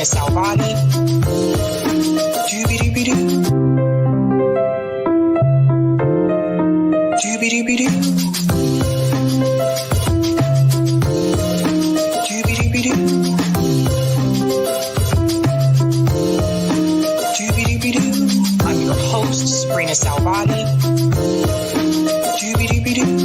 Salvati. Doobie-doobie-doo. Doobie-doobie-doo. Doobie-doobie-doo. Doobie-doobie-doo. I'm your host, Sabrina Salvati. Doobie-doobie-doo.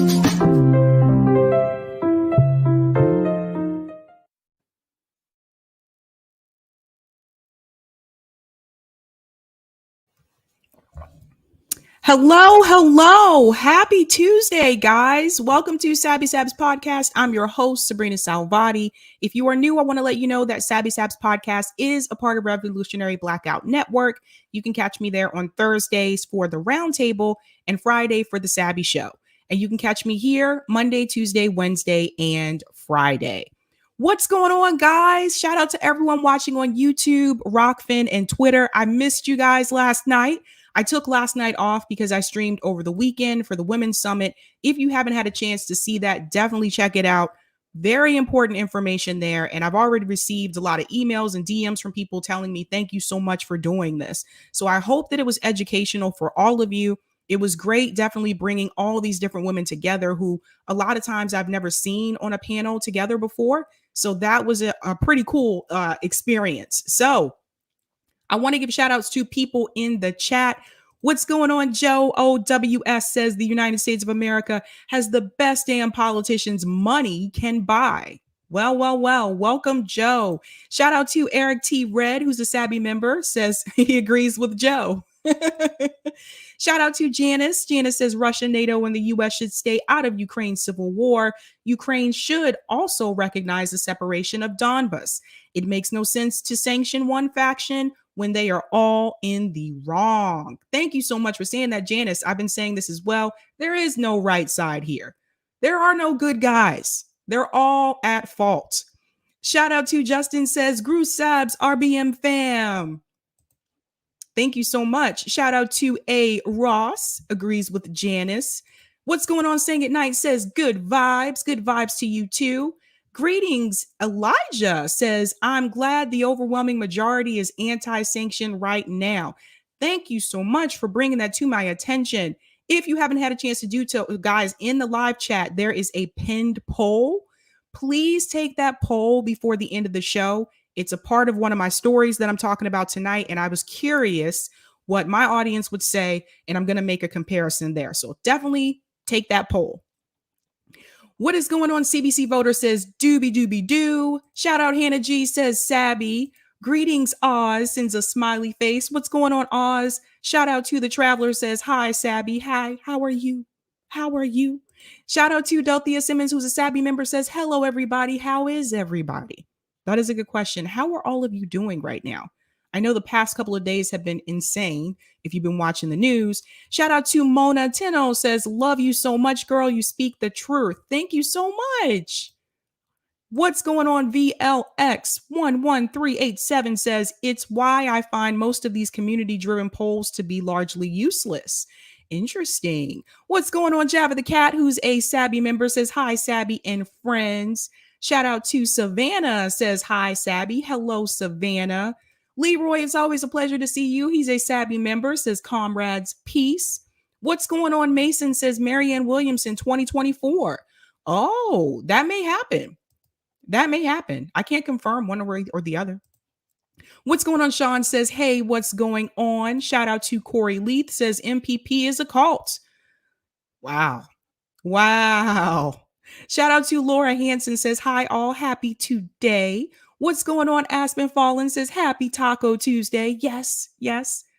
Hello. Happy Tuesday, guys. Welcome to Sabby Sabs podcast. I'm your host, Sabrina Salvati. If you are new, I want to let you know that Sabby Sabs podcast is a part of Revolutionary Blackout Network. You can catch me there on Thursdays for the Roundtable and Friday for the Sabby Show. And you can catch me here Monday, Tuesday, Wednesday, and Friday. What's going on, guys? Shout out to everyone watching on YouTube, Rockfin, and Twitter. I missed you guys last night. I took last night off because I streamed over the weekend for the Women's Summit. If you haven't had a chance to see that, definitely check it out. Very important information there. And I've already received a lot of emails and DMs from people telling me, thank you so much for doing this. So I hope that it was educational for all of you. It was great, definitely bringing all these different women together who a lot of times I've never seen on a panel together before. So that was a pretty cool experience. So I want to give shout outs to people in the chat. What's going on? Joe OWS says the United States of America has the best damn politicians money can buy. Well. Welcome, Joe. Shout out to Eric T. Red, who's a Sabby member, says he agrees with Joe. Shout out to Janice. Janice says Russia, NATO, and the U.S. should stay out of Ukraine's civil war. Ukraine should also recognize the separation of Donbas. It makes no sense to sanction one faction when they are all in the wrong. Thank you so much for saying that, Janice. I've been saying this as well. There is no right side here. There are no good guys. They're all at fault. Shout out to Justin says, Gru Sabs, RBM fam. Thank you so much. Shout out to A. Ross, agrees with Janice. What's going on? Saying at night says, good vibes to you too. Greetings, Elijah says, I'm glad the overwhelming majority is anti-sanction right now. Thank you so much for bringing that to my attention. If you haven't had a chance to do so, guys, in the live chat, there is a pinned poll. Please take that poll before the end of the show. It's a part of one of my stories that I'm talking about tonight, and I was curious what my audience would say, and I'm going to make a comparison there. So definitely take that poll. What is going on? CBC voter says doobie-doobie-doo. Shout out Hannah G says Sabby. Greetings, Oz, sends a smiley face. What's going on, Oz? Shout out to the Traveler says, hi, Sabby. Hi, how are you? How are you? Shout out to Delthea Simmons, who's a Sabby member, says, hello, everybody. How is everybody? That is a good question. How are all of you doing right now? I know the past couple of days have been insane if you've been watching the news. Shout out to Mona Tino says, love you so much, girl. You speak the truth. Thank you so much. What's going on? VLX11387 says, it's why I find most of these community-driven polls to be largely useless. Interesting. What's going on? Java the Cat, who's a Sabby member, says, hi, Sabby and friends. Shout out to Savannah, says, hi, Sabby. Hello, Savannah. Leroy, it's always a pleasure to see you. He's a Sabby member, says, comrades, peace. What's going on? Mason says, Marianne Williamson 2024. Oh, that may happen. That may happen. I can't confirm one or the other. What's going on? Sean says, hey, what's going on? Shout out to Corey Leith, says, MPP is a cult. Wow. Shout out to Laura Hansen, says, hi, all, happy today. What's going on? Aspen Fallen says, happy Taco Tuesday. Yes.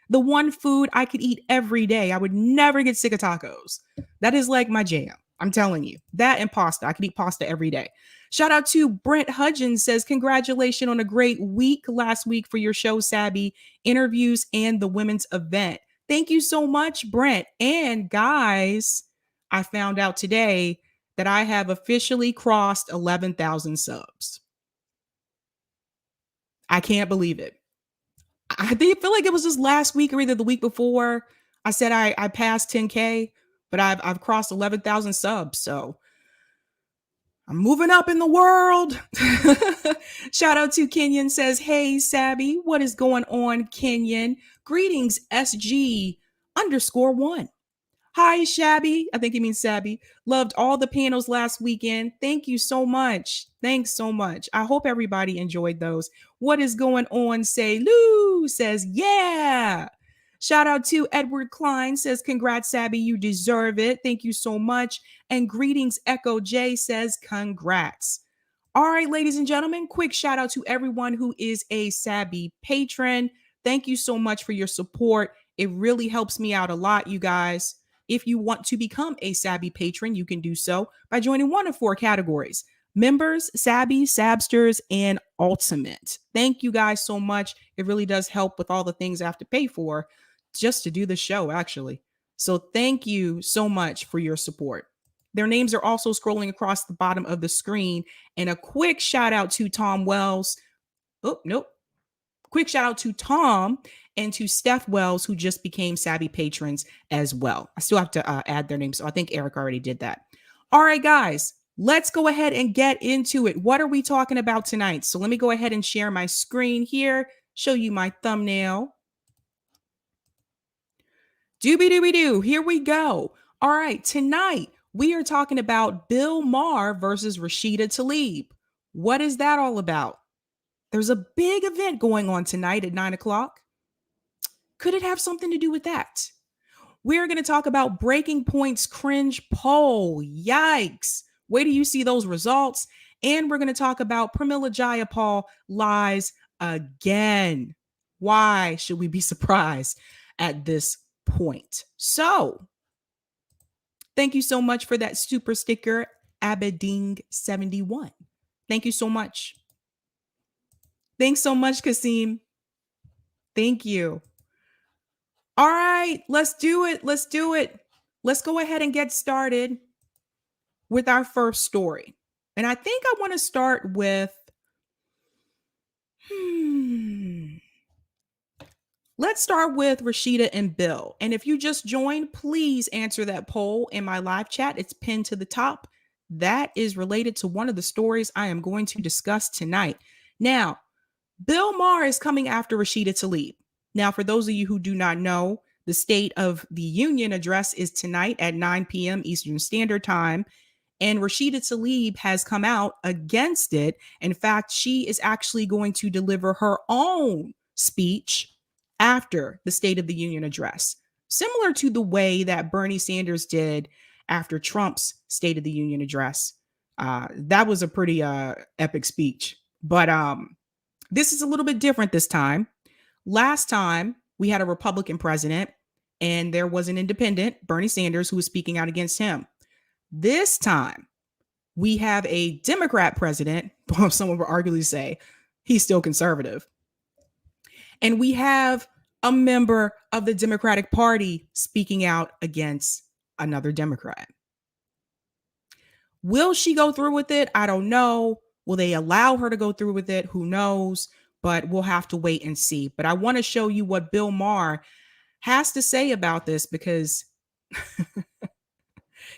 The one food I could eat every day. I would never get sick of tacos. That is like my jam. I'm telling you. That and pasta. I could eat pasta every day. Shout out to Brent Hudgens, says, congratulations on a great week last week for your show, Sabby, interviews, and the women's event. Thank you so much, Brent. And guys, I found out today that I have officially crossed 11,000 subs. I can't believe it. I feel like it was just last week or either the week before. I said I passed 10K, but I've crossed 11,000 subs. So I'm moving up in the world. Shout out to Kenyon says, hey, Sabby, what is going on, Kenyon? Greetings, SG_1. Hi, Shabby. I think he means Sabby. Loved all the panels last weekend. Thank you so much. Thanks so much. I hope everybody enjoyed those. What is going on? Say Lou says, yeah. Shout out to Edward Klein says, congrats, Sabby. You deserve it. Thank you so much. And greetings, Echo J says, congrats. All right, ladies and gentlemen, quick shout out to everyone who is a Sabby patron. Thank you so much for your support. It really helps me out a lot, you guys. If you want to become a Sabby patron, you can do so by joining one of 4 categories: members, Sabby, Sabsters, and Ultimate. Thank you guys so much. It really does help with all the things I have to pay for just to do the show, actually. So thank you so much for your support. Their names are also scrolling across the bottom of the screen. And a quick shout out to Tom Wells. Oh, nope. Quick shout out to Tom and to Steph Wells, who just became Sabby patrons as well. I still have to add their names. So I think Eric already did that. All right, guys, let's go ahead and get into it. What are we talking about tonight? So let me go ahead and share my screen here, show you my thumbnail. Doobie-doobie-doo, here we go. All right, tonight we are talking about Bill Maher versus Rashida Tlaib. What is that all about? There's a big event going on tonight at 9 o'clock. Could it have something to do with that? We're going to talk about Breaking Point's cringe poll. Yikes. Wait till you see those results. And we're going to talk about Pramila Jayapal lies again. Why should we be surprised at this point? So, thank you so much for that super sticker, Abeding71. Thank you so much. Thanks so much, Kasim. Thank you. All right, let's do it. Let's do it. Let's go ahead and get started with our first story. And I think I want to start with, let's start with Rashida and Bill. And if you just joined, please answer that poll in my live chat. It's pinned to the top. That is related to one of the stories I am going to discuss tonight. Now, Bill Maher is coming after Rashida Tlaib. Now, for those of you who do not know, the State of the Union address is tonight at 9 p.m. Eastern Standard Time. And Rashida Tlaib has come out against it. In fact, she is actually going to deliver her own speech after the State of the Union address, similar to the way that Bernie Sanders did after Trump's State of the Union address. That was a pretty epic speech. But this is a little bit different this time. Last time, we had a Republican president, and there was an independent, Bernie Sanders, who was speaking out against him. This time, we have a Democrat president, someone would arguably say he's still conservative. And we have a member of the Democratic Party speaking out against another Democrat. Will she go through with it? I don't know. Will they allow her to go through with it? Who knows? But we'll have to wait and see. But I want to show you what Bill Maher has to say about this, because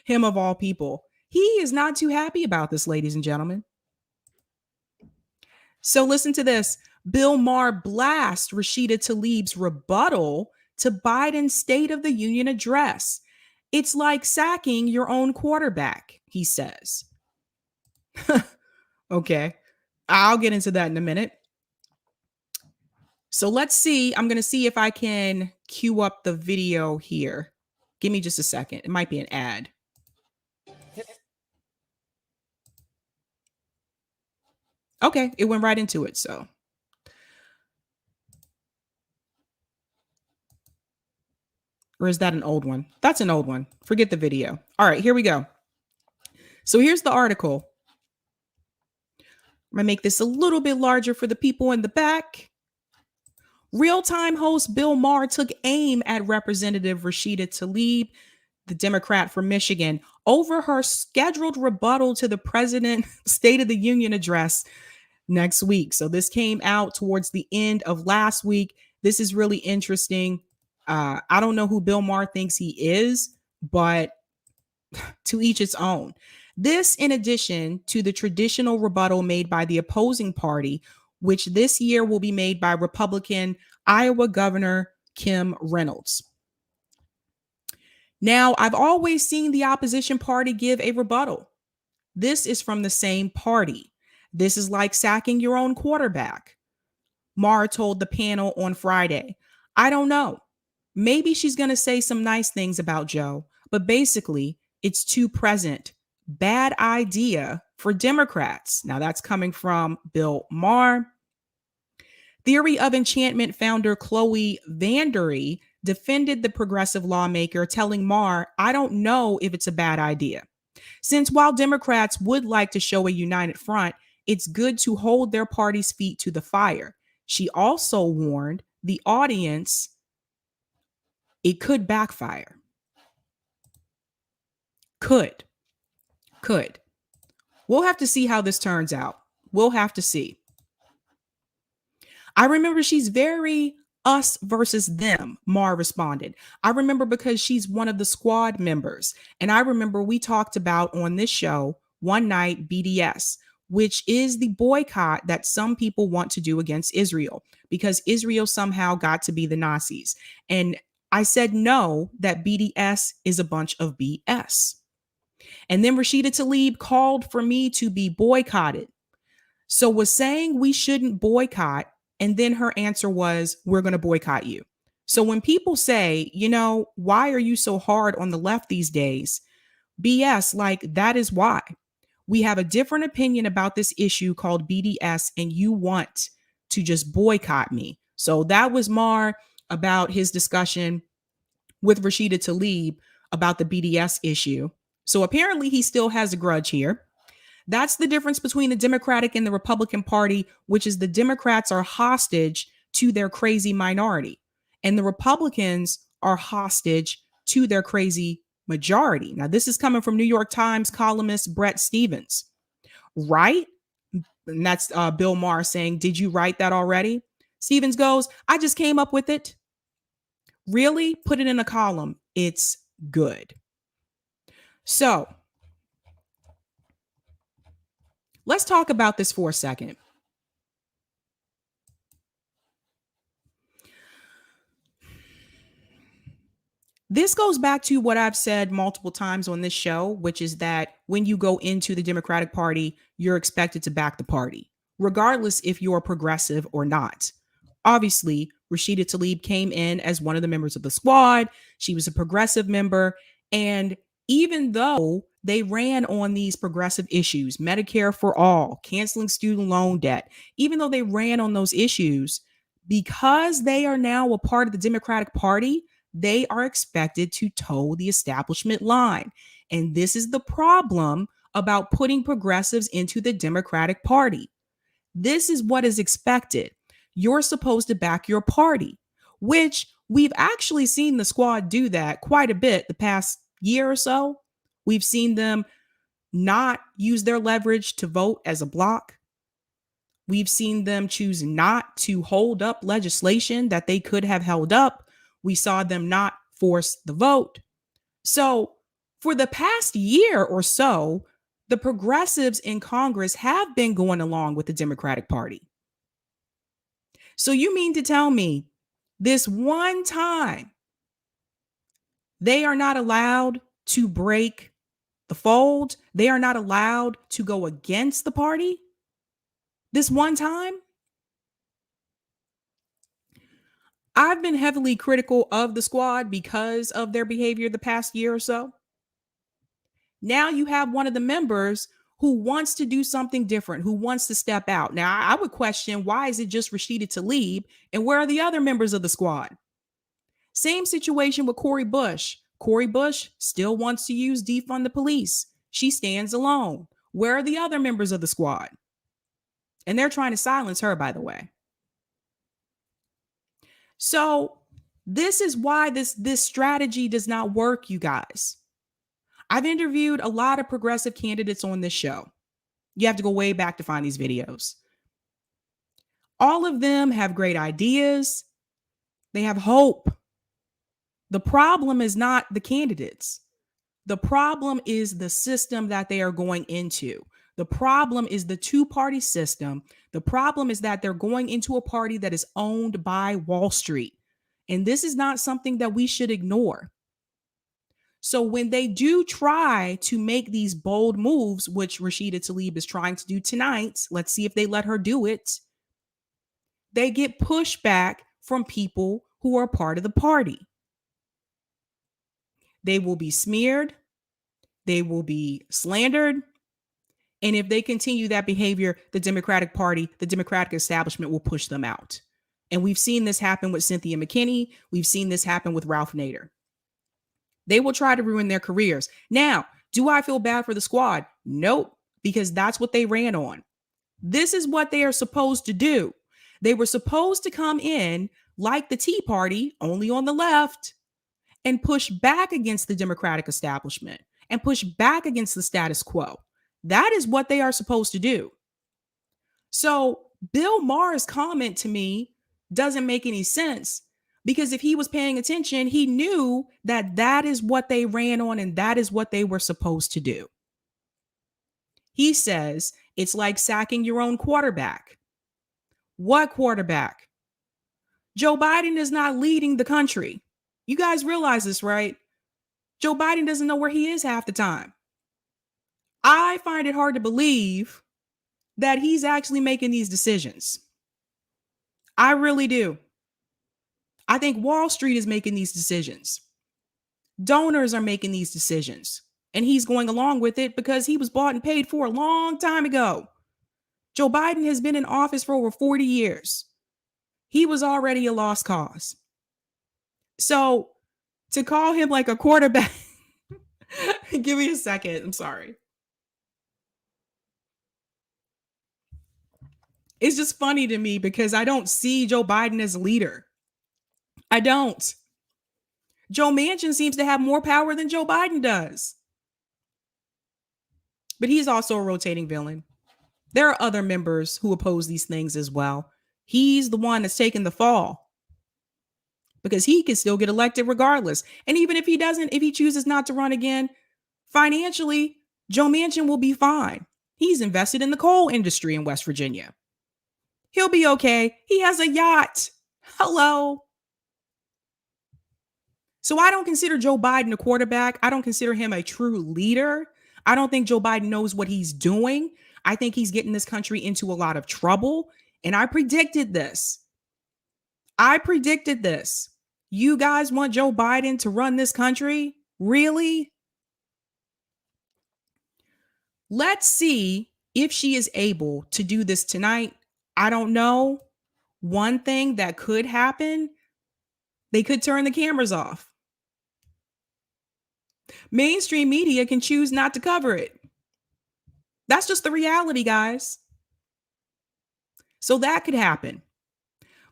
him of all people, he is not too happy about this, ladies and gentlemen. So listen to this. Bill Maher blasts Rashida Tlaib's rebuttal to Biden's State of the Union address. It's like sacking your own quarterback, he says. Okay, I'll get into that in a minute. So let's see. I'm going to see if I can cue up the video here. Give me just a second. It might be an ad. Okay, it went right into it. So, or is that an old one? That's an old one. Forget the video. All right, here we go. So here's the article. I'm going to make this a little bit larger for the people in the back. Real-time host Bill Maher took aim at Representative Rashida Tlaib, the Democrat from Michigan, over her scheduled rebuttal to the President's State of the Union address next week. So this came out towards the end of last week. This is really interesting. I don't know who Bill Maher thinks he is, but To each its own. This, in addition to the traditional rebuttal made by the opposing party, which this year will be made by Republican Iowa Governor Kim Reynolds. Now, I've always seen the opposition party give a rebuttal. This is from the same party. This is like sacking your own quarterback. Maher told the panel on Friday. I don't know. Maybe she's going to say some nice things about Joe, but basically, it's too present. Bad idea for Democrats. Now, that's coming from Bill Maher. Theory of Enchantment founder Chloe Vandery defended the progressive lawmaker, telling Maher, I don't know if it's a bad idea. Since while Democrats would like to show a united front, it's good to hold their party's feet to the fire. She also warned the audience it could backfire. Could. We'll have to see how this turns out. We'll have to see. I remember she's very us versus them, Maher responded. I remember because she's one of the squad members. And I remember we talked about on this show one night BDS, which is the boycott that some people want to do against Israel because Israel somehow got to be the Nazis. And I said no, that BDS is a bunch of BS. And then Rashida Tlaib called for me to be boycotted. So was saying we shouldn't boycott. And then her answer was, we're going to boycott you. So when people say, why are you so hard on the left these days? BS, like that is why. We have a different opinion about this issue called BDS, and you want to just boycott me. So that was Maher about his discussion with Rashida Tlaib about the BDS issue. So apparently he still has a grudge here. That's the difference between the Democratic and the Republican Party, which is the Democrats are hostage to their crazy minority, and the Republicans are hostage to their crazy majority. Now, this is coming from New York Times columnist Bret Stephens, right? And that's Bill Maher saying, did you write that already? Stephens goes, I just came up with it. Really? Put it in a column. It's good. So, let's talk about this for a second. This goes back to what I've said multiple times on this show, which is that when you go into the Democratic Party, you're expected to back the party, regardless if you're progressive or not. Obviously, Rashida Tlaib came in as one of the members of the squad. She was a progressive member. And even though they ran on these progressive issues, Medicare for all, canceling student loan debt, even though they ran on those issues, because they are now a part of the Democratic Party, they are expected to toe the establishment line. And this is the problem about putting progressives into the Democratic Party. This is what is expected. You're supposed to back your party, which we've actually seen the squad do that quite a bit the past year or so. We've seen them not use their leverage to vote as a bloc. We've seen them choose not to hold up legislation that they could have held up. We saw them not force the vote. So for the past year or so, the progressives in Congress have been going along with the Democratic Party. So you mean to tell me this one time they are not allowed to break the fold? They are not allowed to go against the party? This one time? I've been heavily critical of the squad because of their behavior the past year or so. Now you have one of the members who wants to do something different, who wants to step out. Now, I would question, why is it just Rashida Tlaib, and where are the other members of the squad? Same situation with Cori Bush. Cori Bush still wants to use defund the police. She stands alone. Where are the other members of the squad? And they're trying to silence her, by the way. So this is why this strategy does not work, you guys. I've interviewed a lot of progressive candidates on this show. You have to go way back to find these videos. All of them have great ideas. They have hope. The problem is not the candidates. The problem is the system that they are going into. The problem is the two-party system. The problem is that they're going into a party that is owned by Wall Street. And this is not something that we should ignore. So when they do try to make these bold moves, which Rashida Tlaib is trying to do tonight, let's see if they let her do it. They get pushback from people who are part of the party. They will be smeared. They will be slandered. And if they continue that behavior, the Democratic Party, the Democratic establishment will push them out. And we've seen this happen with Cynthia McKinney. We've seen this happen with Ralph Nader. They will try to ruin their careers. Now, do I feel bad for the squad? Nope, because that's what they ran on. This is what they are supposed to do. They were supposed to come in like the Tea Party, only on the left, and push back against the Democratic establishment and push back against the status quo. That is what they are supposed to do. So Bill Maher's comment to me doesn't make any sense, because if he was paying attention, he knew that that is what they ran on and that is what they were supposed to do. He says it's like sacking your own quarterback. What quarterback? Joe Biden is not leading the country. You guys realize this, right? Joe Biden doesn't know where he is half the time. I find it hard to believe that he's actually making these decisions. I really do. I think Wall Street is making these decisions. Donors are making these decisions. And he's going along with it because he was bought and paid for a long time ago. Joe Biden has been in office for over 40 years. He was already a lost cause. So to call him like a quarterback, give me a second. I'm sorry. It's just funny to me because I don't see Joe Biden as a leader. I don't. Joe Manchin seems to have more power than Joe Biden does. But he's also a rotating villain. There are other members who oppose these things as well. He's the one that's taking the fall because he can still get elected regardless. And even if he doesn't, if he chooses not to run again, financially, Joe Manchin will be fine. He's invested in the coal industry in West Virginia. He'll be okay. He has a yacht. Hello. So I don't consider Joe Biden a quarterback. I don't consider him a true leader. I don't think Joe Biden knows what he's doing. I think he's getting this country into a lot of trouble. And I predicted this. You guys want Joe Biden to run this country? Really? Let's see if she is able to do this tonight. I don't know. One thing that could happen, they could turn the cameras off. Mainstream media can choose not to cover it. That's just the reality, guys. So that could happen.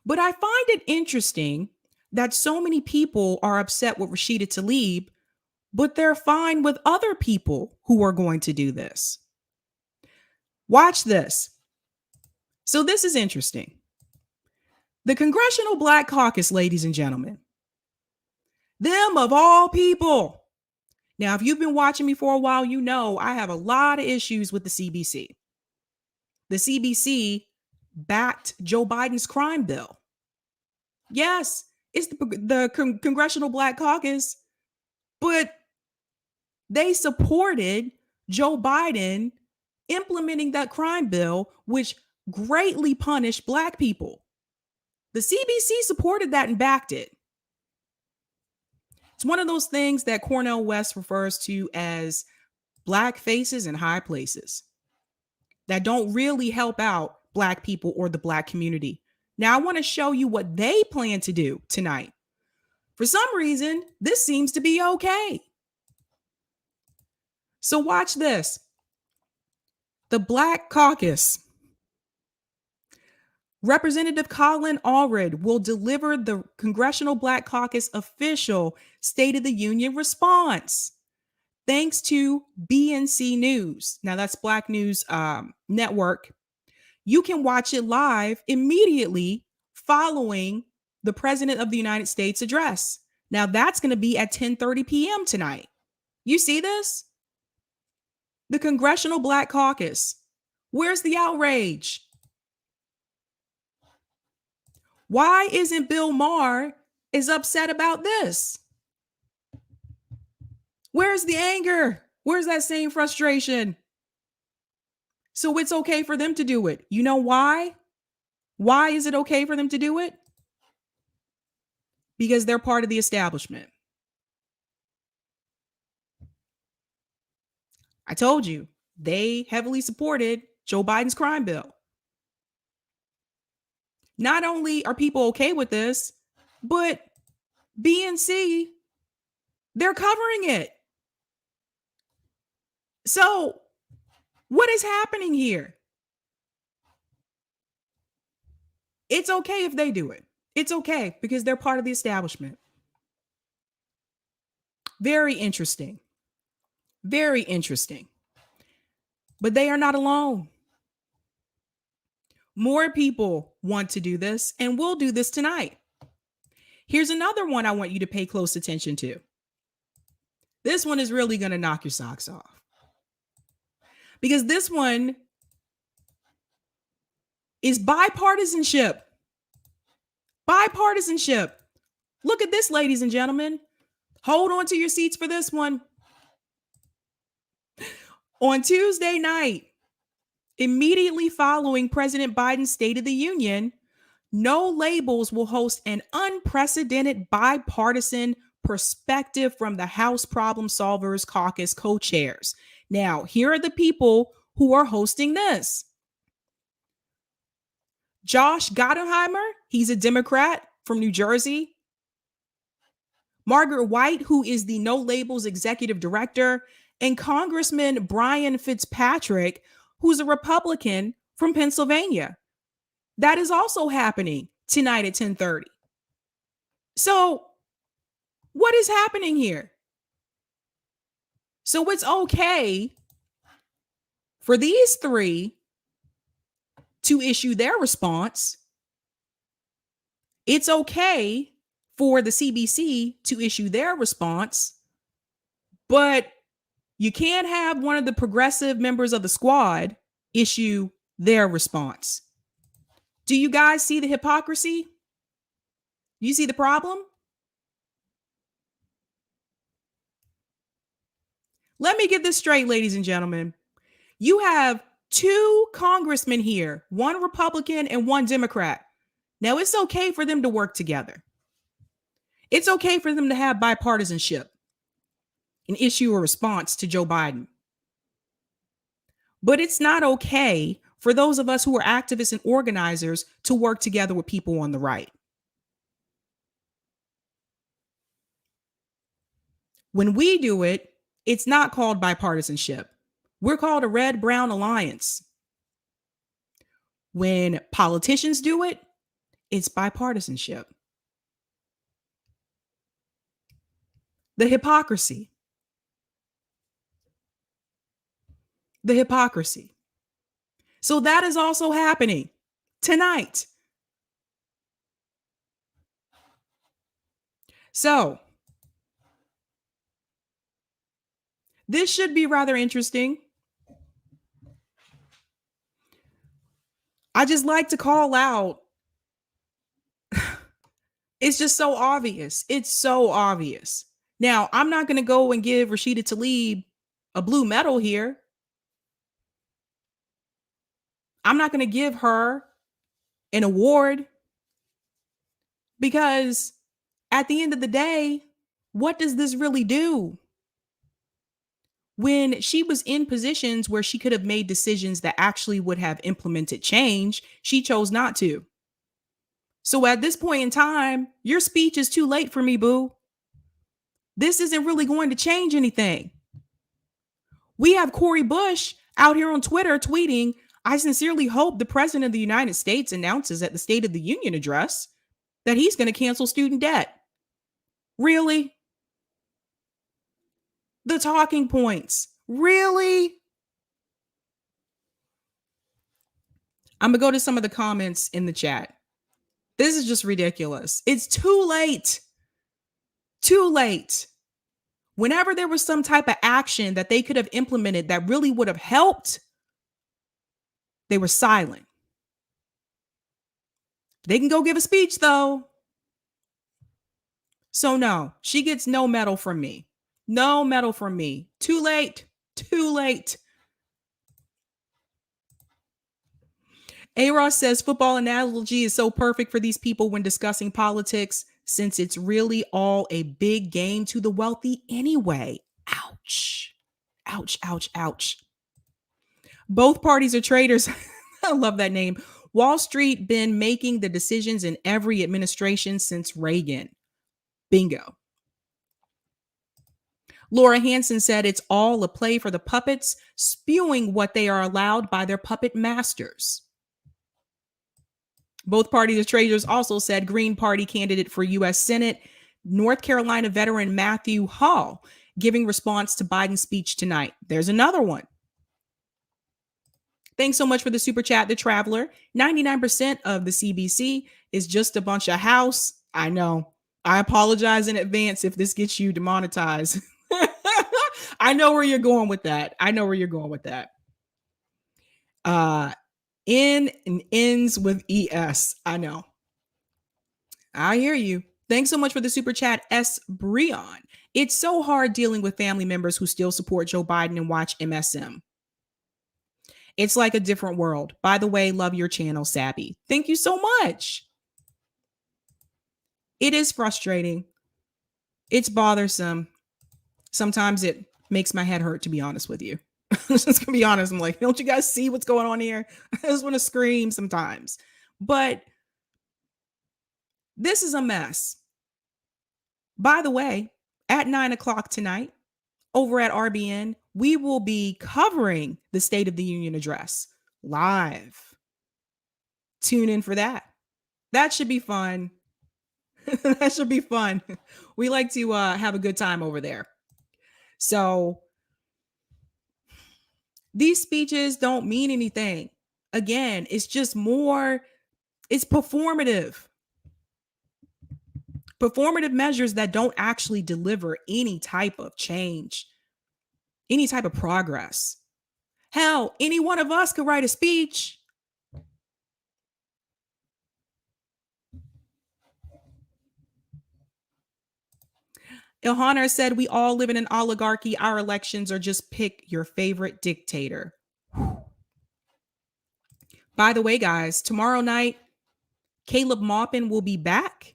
But I find it interesting that so many people are upset with Rashida Tlaib, but they're fine with other people who are going to do this. Watch this. So this is interesting. The Congressional Black Caucus, ladies and gentlemen, them of all people. Now, if you've been watching me for a while, you know I have a lot of issues with the CBC. The CBC backed Joe Biden's crime bill. Yes, it's the Congressional Black Caucus, but they supported Joe Biden implementing that crime bill, which greatly punished Black people. The CBC supported that and backed it. It's one of those things that Cornel West refers to as Black faces in high places that don't really help out Black people or the Black community. Now, I want to show you what they plan to do tonight. For some reason, this seems to be okay. So watch this. The Black Caucus. Representative Colin Allred will deliver the Congressional Black Caucus official State of the Union response, thanks to BNC News. Now, that's Black News Network. You can watch it live immediately following the President of the United States address. Now, that's going to be at 10:30 p.m. tonight. You see this? The Congressional Black Caucus. Where's the outrage? Why isn't Bill Maher as upset about this? Where's the anger? Where's that same frustration? So it's okay for them to do it. You know why? Why is it okay for them to do it? Because they're part of the establishment. I told you, they heavily supported Joe Biden's crime bill. Not only are people okay with this, but BNC, they're covering it. So, what is happening here? It's okay if they do it. It's okay because they're part of the establishment. Very interesting. Very interesting. But they are not alone. More people want to do this, and we'll do this tonight. Here's another one I want you to pay close attention to. This one is really going to knock your socks off. Because this one is bipartisanship. Bipartisanship. Look at this, ladies and gentlemen. Hold on to your seats for this one. On Tuesday night, immediately following President Biden's State of the Union, No Labels will host an unprecedented bipartisan perspective from the House Problem Solvers Caucus co-chairs. Now, here are the people who are hosting this. Josh Gottheimer, he's a Democrat from New Jersey. Margaret White, who is the No Labels executive director, and Congressman Brian Fitzpatrick, who's a Republican from Pennsylvania. That is also happening tonight at 10:30. So, what is happening here? So it's okay for these three to issue their response. It's okay for the CBC to issue their response, but you can't have one of the progressive members of the squad issue their response. Do you guys see the hypocrisy? You see the problem? Let me get this straight, ladies and gentlemen. You have two congressmen here, one Republican and one Democrat. Now, it's okay for them to work together. It's okay for them to have bipartisanship and issue a response to Joe Biden. But it's not okay for those of us who are activists and organizers to work together with people on the right. When we do it, it's not called bipartisanship. We're called a red-brown alliance. When politicians do it, it's bipartisanship. The hypocrisy. The hypocrisy. So that is also happening tonight. So this should be rather interesting. I just like to call out. It's just so obvious. It's so obvious. Now, I'm not going to go and give RASHIDA TLAIB a blue medal here. I'm not going to give her an award because at the end of the day, what does this really do? When she was in positions where she could have made decisions that actually would have implemented change, she chose not to. So at this point in time, your speech is too late for me, boo. This isn't really going to change anything. We have Cori Bush out here on Twitter tweeting, I sincerely hope the President of the United States announces at the State of the Union address that he's going to cancel student debt. Really? The talking points. Really? I'm going to go to some of the comments in the chat. This is just ridiculous. It's too late. Too late. Whenever there was some type of action that they could have implemented that really would have helped, they were silent. They can go give a speech though. So no, she gets no medal from me. No medal from me. Too late. Too late. A-Ross says football analogy is so perfect for these people when discussing politics, since it's really all a big game to the wealthy anyway. Ouch. Ouch, ouch, ouch. Both parties are traitors. I love that name. Wall Street been making the decisions in every administration since Reagan. Bingo. Laura Hansen said it's all a play for the puppets, spewing what they are allowed by their puppet masters. Both parties of traitors also said Green Party candidate for U.S. Senate, North Carolina veteran Matthew Hall, giving response to Biden's speech tonight. There's another one. Thanks so much for the super chat, The Traveler. 99% of the CBC is just a bunch of house. I know. I apologize in advance if this gets you demonetized. I know where you're going with that. N and ends with ES. I know. I hear you. Thanks so much for the super chat, S. Breon. It's so hard dealing with family members who still support Joe Biden and watch MSM. It's like a different world. By the way, love your channel, Sabby. Thank you so much. It is frustrating. It's bothersome. Sometimes it makes my head hurt, to be honest with you. Just gonna be honest. I'm like, don't you guys see what's going on here? I just want to scream sometimes. But this is a mess. By the way, at 9:00 tonight, over at RBN, we will be covering the State of the Union address live. Tune in for that. That should be fun. That should be fun. We like to have a good time over there. So these speeches don't mean anything. Again, it's just more, it's performative. Performative measures that don't actually deliver any type of change, any type of progress. Hell, any one of us could write a speech. Ilhanna said, we all live in an oligarchy. Our elections are just pick your favorite dictator. By the way, guys, tomorrow night, Caleb Maupin will be back.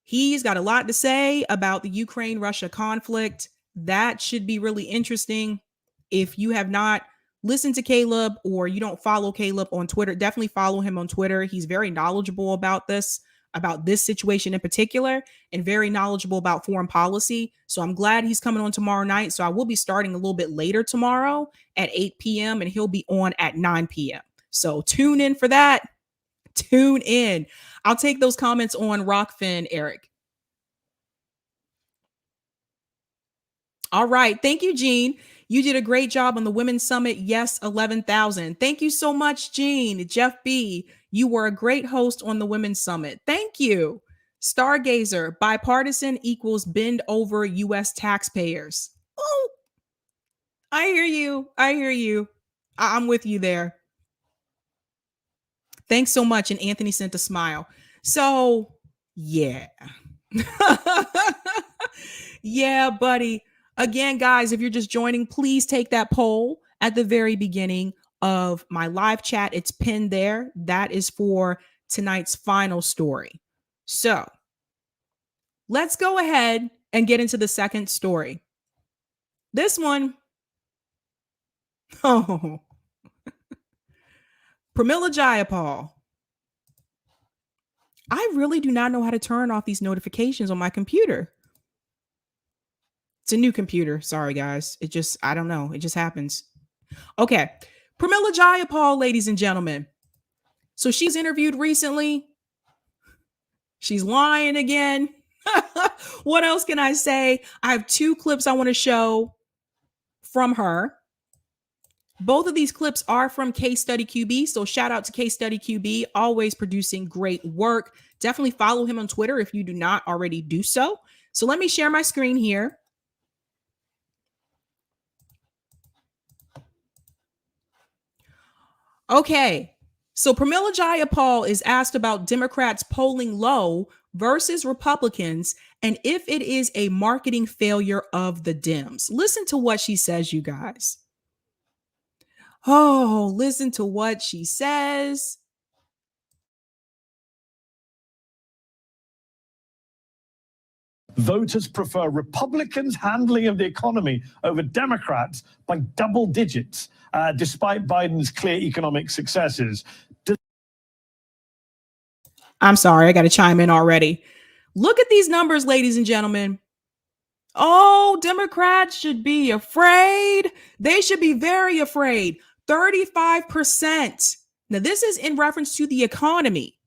He's got a lot to say about the Ukraine-Russia conflict. That should be really interesting. If you have not listened to Caleb or you don't follow Caleb on Twitter, definitely follow him on Twitter. He's very knowledgeable about this situation in particular, and very knowledgeable about foreign policy. So I'm glad he's coming on tomorrow night. So I will be starting a little bit later tomorrow at 8 p.m. and he'll be on at 9 p.m. So tune in for that. Tune in. I'll take those comments on Rockfin, Eric. All right. Thank you, Jean. You did a great job on the Women's Summit. Yes, 11,000. Thank you so much, Jean. Jeff B., you were a great host on the Women's Summit. Thank you. Stargazer, bipartisan equals bend over U.S. taxpayers. Oh, I hear you. I'm with you there. Thanks so much. And Anthony sent a smile. So, yeah. Yeah, buddy. Again, guys, if you're just joining, please take that poll at the very beginning of my live chat. It's pinned there. That is for tonight's final story. So let's go ahead and get into the second story. This one, Pramila Jayapal. I really do not know how to turn off these notifications on my computer. It's a new computer. Sorry, guys. I don't know. It just happens. Okay. Pramila Jayapal, ladies and gentlemen. So she's interviewed recently. She's lying again. What else can I say? I have two clips I want to show from her. Both of these clips are from Case Study QB. So shout out to Case Study QB, always producing great work. Definitely follow him on Twitter if you do not already do so. So let me share my screen here. Okay. So Pramila Jayapal is asked about Democrats polling low versus Republicans and if it is a marketing failure of the Dems. Listen to what she says, you guys. Oh, listen to what she says. Voters prefer Republicans' handling of the economy over Democrats by double digits, despite Biden's clear economic successes. I'm sorry, I got to chime in already. Look at these numbers, ladies and gentlemen. Oh, Democrats should be afraid. They should be very afraid. 35%. Now, this is in reference to the economy.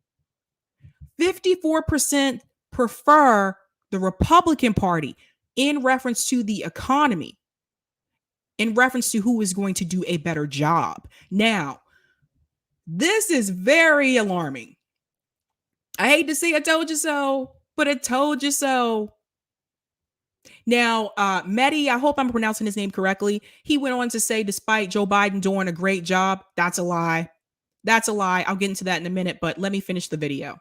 54% prefer the Republican Party in reference to the economy, in reference to who is going to do a better job. Now, this is very alarming. I hate to say I told you so, but I told you so. Now, Mehdi, I hope I'm pronouncing his name correctly. He went on to say, despite Joe Biden doing a great job, that's a lie. That's a lie. I'll get into that in a minute, but let me finish the video.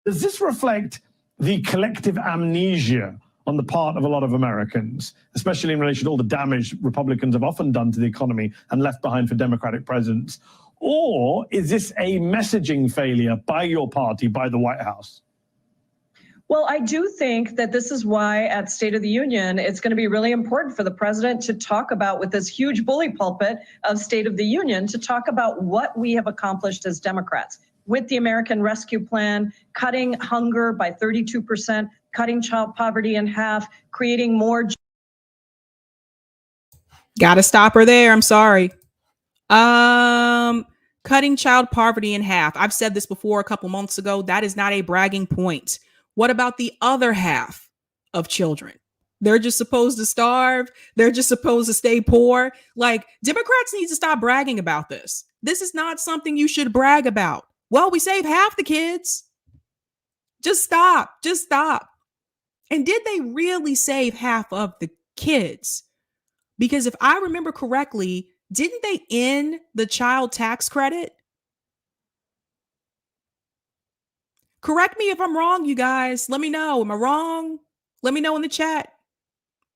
Does this reflect the collective amnesia on the part of a lot of Americans, especially in relation to all the damage Republicans have often done to the economy and left behind for Democratic presidents? Or is this a messaging failure by your party, by the White House? Well, I do think that this is why at State of the Union, it's going to be really important for the president to talk about, with this huge bully pulpit of State of the Union, to talk about what we have accomplished as Democrats with the American Rescue Plan, cutting hunger by 32%, cutting child poverty in half, creating more. Gotta stop her there. I'm sorry. Cutting child poverty in half. I've said this before a couple months ago. That is not a bragging point. What about the other half of children? They're just supposed to starve. They're just supposed to stay poor. Like, Democrats need to stop bragging about this. This is not something you should brag about. Well, we save half the kids. Just stop. Just stop. And did they really save half of the kids? Because if I remember correctly, didn't they end the child tax credit? Correct me if I'm wrong, you guys. Let me know. Am I wrong? Let me know in the chat.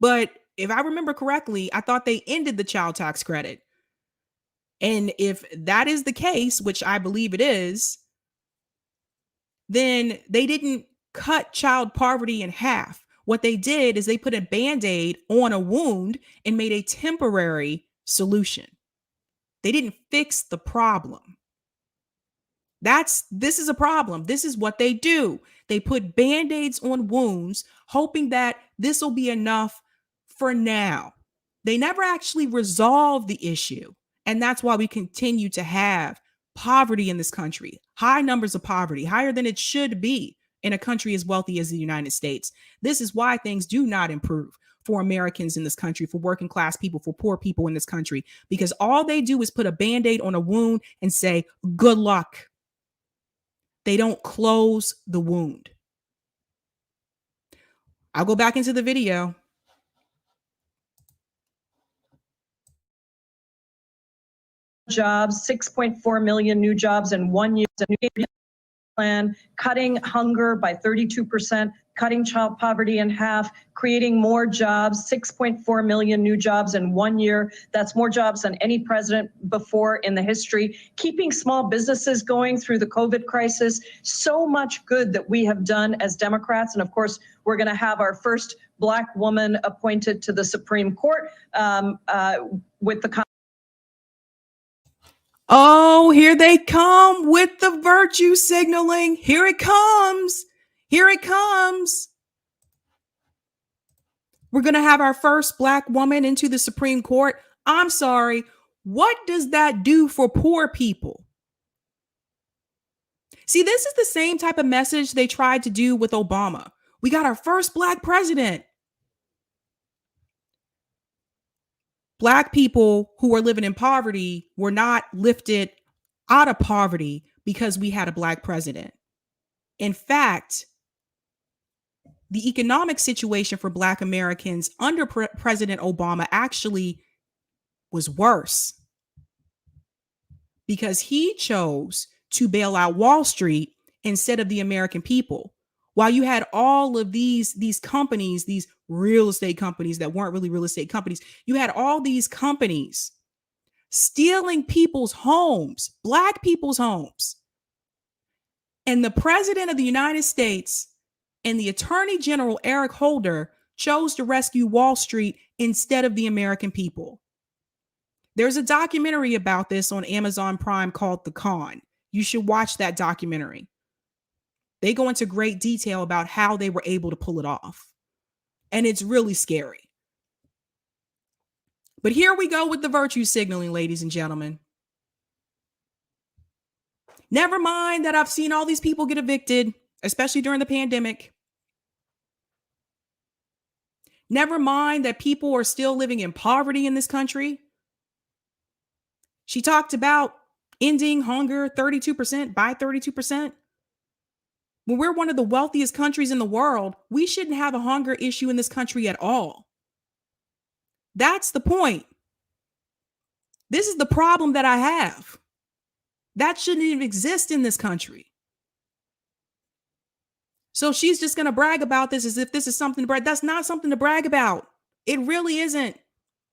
But if I remember correctly, I thought they ended the child tax credit. And if that is the case, which I believe it is, then they didn't cut child poverty in half. What they did is they put a Band-Aid on a wound and made a temporary solution. They didn't fix the problem. This is a problem. This is what they do. They put Band-Aids on wounds, hoping that this will be enough for now. They never actually resolve the issue. And that's why we continue to have poverty in this country, high numbers of poverty, higher than it should be in a country as wealthy as the United States. This is why things do not improve for Americans in this country, for working class people, for poor people in this country, because all they do is put a Band-Aid on a wound and say, good luck. They don't close the wound. I'll go back into the video. Jobs, 6.4 million new jobs in 1 year. Plan, cutting hunger by 32%, cutting child poverty in half, creating more jobs, 6.4 million new jobs in 1 year. That's more jobs than any president before in the history. Keeping small businesses going through the COVID crisis. So much good that we have done as Democrats. And of course, we're going to have our first Black woman appointed to the Supreme Court with the. Oh, here they come with the virtue signaling. Here it comes. Here it comes. We're going to have our first Black woman into the Supreme Court. I'm sorry. What does that do for poor people? See, this is the same type of message they tried to do with Obama. We got our first Black president. Black people who were living in poverty were not lifted out of poverty because we had a Black president. In fact, the economic situation for Black Americans under President Obama actually was worse. because he chose to bail out Wall Street instead of the American people. While you had all of these companies, these real estate companies that weren't really real estate companies, you had all these companies stealing people's homes, Black people's homes. And the president of the United States and the Attorney General, Eric Holder, chose to rescue Wall Street instead of the American people. There's a documentary about this on Amazon Prime called The Con. You should watch that documentary. They go into great detail about how they were able to pull it off. And it's really scary. But here we go with the virtue signaling, ladies and gentlemen. Never mind that I've seen all these people get evicted, especially during the pandemic. Never mind that people are still living in poverty in this country. She talked about ending hunger 32% by 32%. When we're one of the wealthiest countries in the world, we shouldn't have a hunger issue in this country at all. That's the point. This is the problem that I have. That shouldn't even exist in this country. So she's just going to brag about this as if this is something to brag. That's not something to brag about. It really isn't.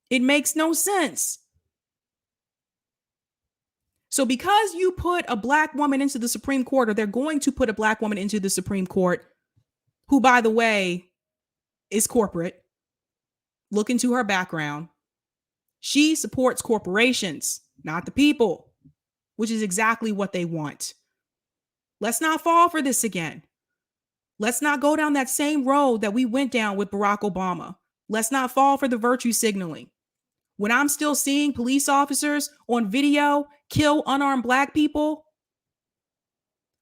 It makes no sense. So because you put a Black woman into the Supreme Court, or they're going to put a Black woman into the Supreme Court, who, by the way, is corporate, look into her background. She supports corporations, not the people, which is exactly what they want. Let's not fall for this again. Let's not go down that same road that we went down with Barack Obama. Let's not fall for the virtue signaling. When I'm still seeing police officers on video kill unarmed Black people,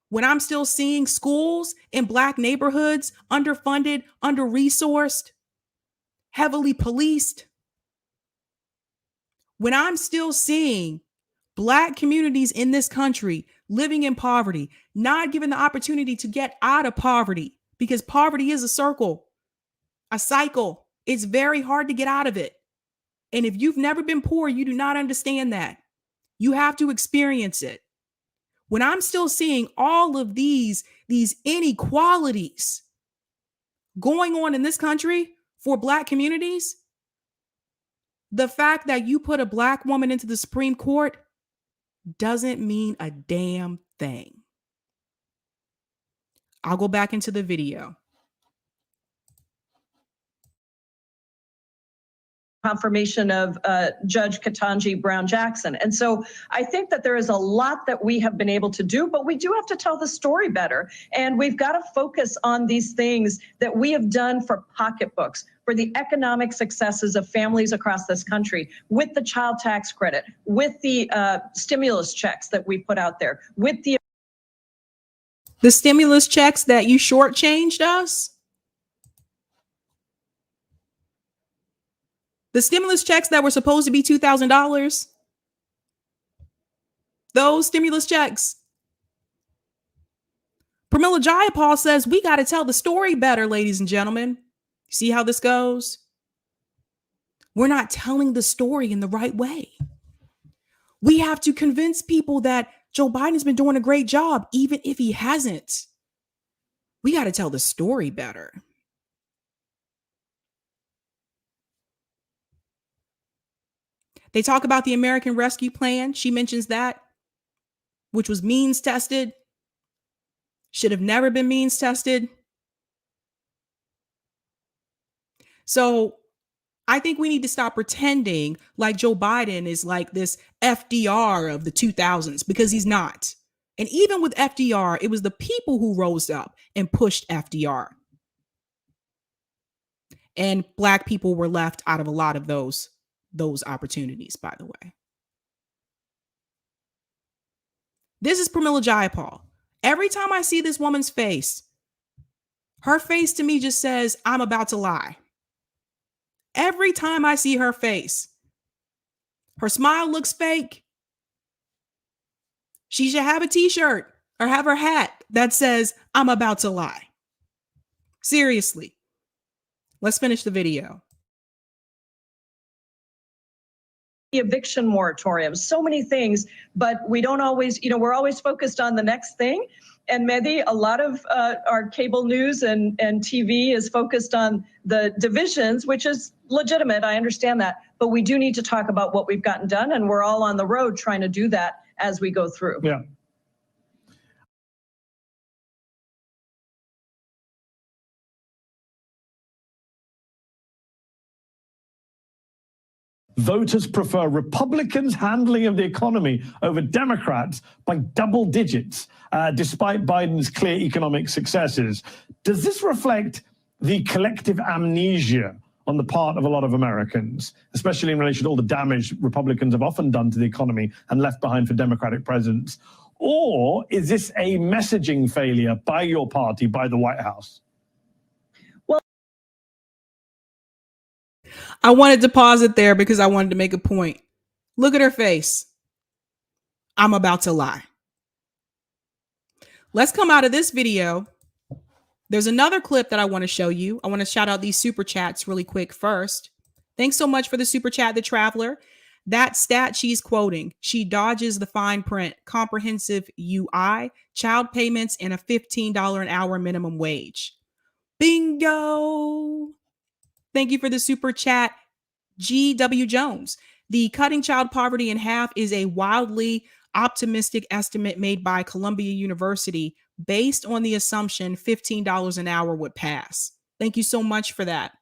when I'm still seeing schools in Black neighborhoods underfunded, under-resourced, heavily policed, when I'm still seeing Black communities in this country living in poverty, not given the opportunity to get out of poverty, because poverty is a circle, a cycle. It's very hard to get out of it. And if you've never been poor, you do not understand that. You have to experience it. When I'm still seeing all of these inequalities going on in this country for Black communities, the fact that you put a Black woman into the Supreme Court doesn't mean a damn thing. I'll go back into the video. Confirmation of Judge Ketanji Brown Jackson. And so I think that there is a lot that we have been able to do, but we do have to tell the story better. And we've got to focus on these things that we have done for pocketbooks, for the economic successes of families across this country, with the child tax credit, with the stimulus checks that we put out there, with the stimulus checks that you shortchanged us. The stimulus checks that were supposed to be $2,000, those stimulus checks. Pramila Jayapal says we got to tell the story better, ladies and gentlemen. See how this goes? We're not telling the story in the right way. We have to convince people that Joe Biden's been doing a great job, even if he hasn't. We got to tell the story better. They talk about the American Rescue Plan. She mentions that, which was means tested. Should have never been means tested. So I think we need to stop pretending like Joe Biden is like this FDR of the 2000s, because he's not. And even with FDR, it was the people who rose up and pushed FDR. And Black people were left out of a lot of those opportunities, by the way. This is Pramila Jayapal. Every time I see this woman's face, her face to me just says, I'm about to lie. Every time I see her face, her smile looks fake. She should have a t-shirt or have her hat that says, I'm about to lie. Seriously. Let's finish the video. the eviction moratorium, so many things, but we don't always, we're always focused on the next thing. And Mehdi, a lot of our cable news and TV is focused on the divisions, which is legitimate. I understand that. But we do need to talk about what we've gotten done. And we're all on the road trying to do that as we go through. Yeah. Voters prefer Republicans' handling of the economy over Democrats by double digits, despite Biden's clear economic successes. Does this reflect the collective amnesia on the part of a lot of Americans, especially in relation to all the damage Republicans have often done to the economy and left behind for Democratic presidents? Or is this a messaging failure by your party, by the White House? I wanted to pause it there because I wanted to make a point. Look at her face. I'm about to lie. Let's come out of this video. There's another clip that I want to show you. I want to shout out these super chats really quick first. Thanks so much for the super chat, The Traveler. That stat she's quoting, she dodges the fine print, comprehensive UI, child payments, and a $15 an hour minimum wage. Bingo. Thank you for the super chat, G.W. Jones. The cutting child poverty in half is a wildly optimistic estimate made by Columbia University based on the assumption $15 an hour would pass. Thank you so much for that.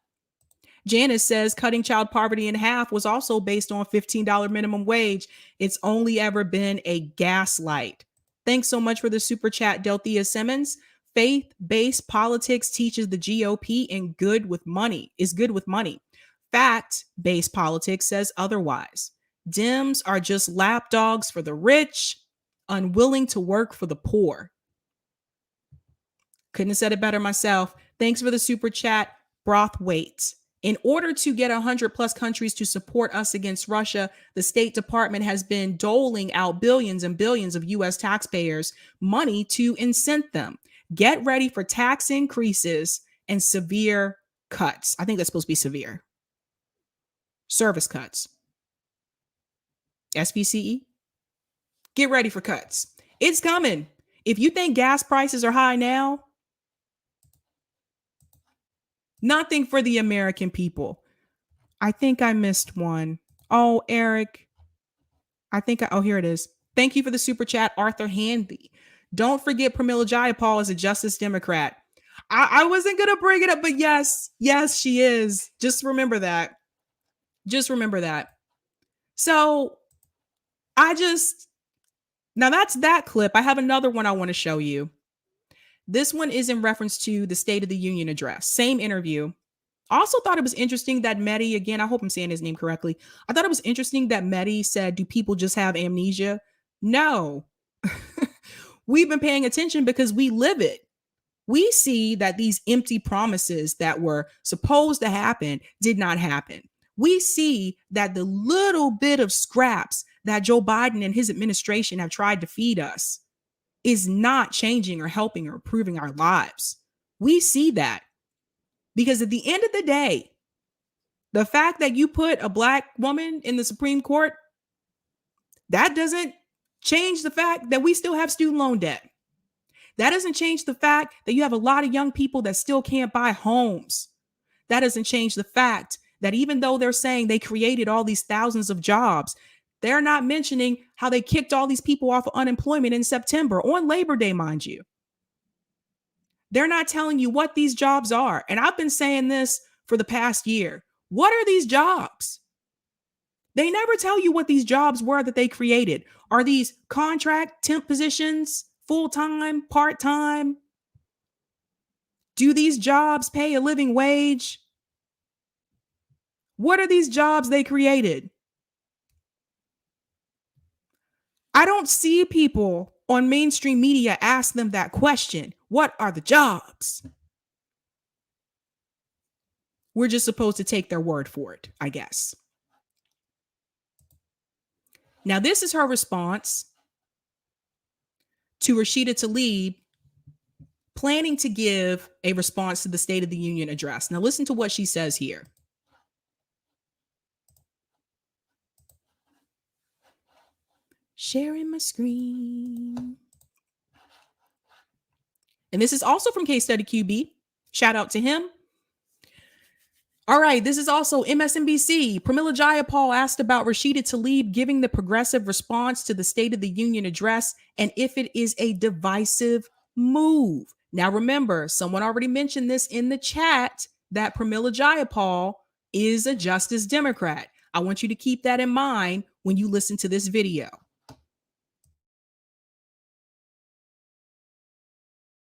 Janice says cutting child poverty in half was also based on $15 minimum wage. It's only ever been a gaslight. Thanks so much for the super chat, Delthea Simmons. Faith-based politics teaches the GOP and is good with money. Fact-based politics says otherwise. Dems are just lapdogs for the rich, unwilling to work for the poor. Couldn't have said it better myself. Thanks for the super chat, Brothwaite. In order to get 100 plus countries to support us against Russia, the State Department has been doling out billions and billions of US taxpayers money to incent them. Get ready for tax increases and severe cuts. I think that's supposed to be severe. Service cuts. SPCE. Get ready for cuts. It's coming. If you think gas prices are high now, nothing for the American people. I think I missed one. Oh, Eric. Oh, here it is. Thank you for the super chat, Arthur Handy. Don't forget Pramila Jayapal is a Justice Democrat. I wasn't going to bring it up, but yes, she is. Just remember that. So now that's that clip. I have another one I want to show you. This one is in reference to the State of the Union address. Same interview. Also thought it was interesting that Mehdi, again, I hope I'm saying his name correctly. I thought it was interesting that Mehdi said, do people just have amnesia? No. We've been paying attention because we live it. We see that these empty promises that were supposed to happen did not happen. We see that the little bit of scraps that Joe Biden and his administration have tried to feed us is not changing or helping or improving our lives. We see that because at the end of the day, the fact that you put a Black woman in the Supreme Court, that doesn't change the fact that we still have student loan debt. That doesn't change the fact that you have a lot of young people that still can't buy homes. That doesn't change the fact that even though they're saying they created all these thousands of jobs, they're not mentioning how they kicked all these people off of unemployment in September on Labor Day, mind you. They're not telling you what these jobs are. And I've been saying this for the past year. What are these jobs? They never tell you what these jobs were that they created. Are these contract temp positions, full-time, part-time? Do these jobs pay a living wage? What are these jobs they created? I don't see people on mainstream media ask them that question. What are the jobs? We're just supposed to take their word for it, I guess. Now, this is her response to RASHIDA TLAIB planning to give a response to the State of the Union address. Now, listen to what she says here. Sharing my screen. And this is also from Case Study QB. Shout out to him. All right, this is also MSNBC. Pramila Jayapal asked about Rashida Tlaib giving the progressive response to the State of the Union address and if it is a divisive move. Now, remember, someone already mentioned this in the chat that Pramila Jayapal is a Justice Democrat. I want you to keep that in mind when you listen to this video.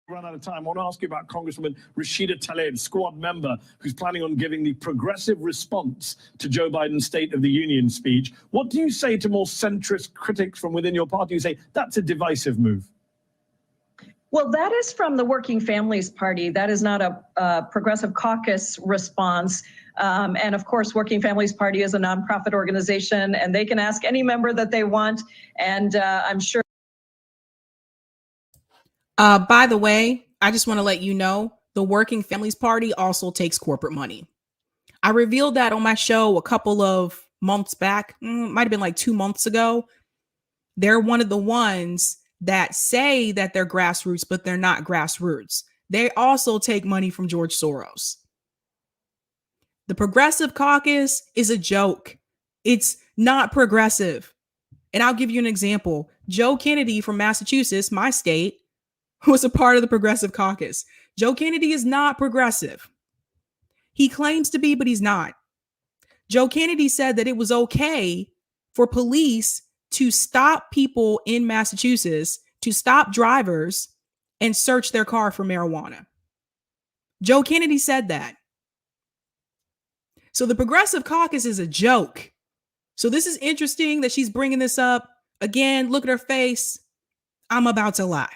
Run out of time. I want to ask you about Congresswoman Rashida Tlaib, squad member, who's planning on giving the progressive response to Joe Biden's State of the Union speech. What do you say to more centrist critics from within your party who say that's a divisive move? Well, that is from the Working Families Party. That is not a progressive caucus response. And of course, Working Families Party is a nonprofit organization, and they can ask any member that they want. And I'm sure. By the way, I just want to let you know the Working Families Party also takes corporate money. I revealed that on my show a couple of months back, might have been like 2 months ago. They're one of the ones that say that they're grassroots, but they're not grassroots. They also take money from George Soros. The Progressive Caucus is a joke. It's not progressive. And I'll give you an example. Joe Kennedy from Massachusetts, my state, was a part of the Progressive Caucus. Joe Kennedy is not progressive. He claims to be, but he's not. Joe Kennedy said that it was okay for police to stop people in Massachusetts, to stop drivers and search their car for marijuana. Joe Kennedy said that. So the Progressive Caucus is a joke. So this is interesting that she's bringing this up. Again, look at her face. I'm about to lie.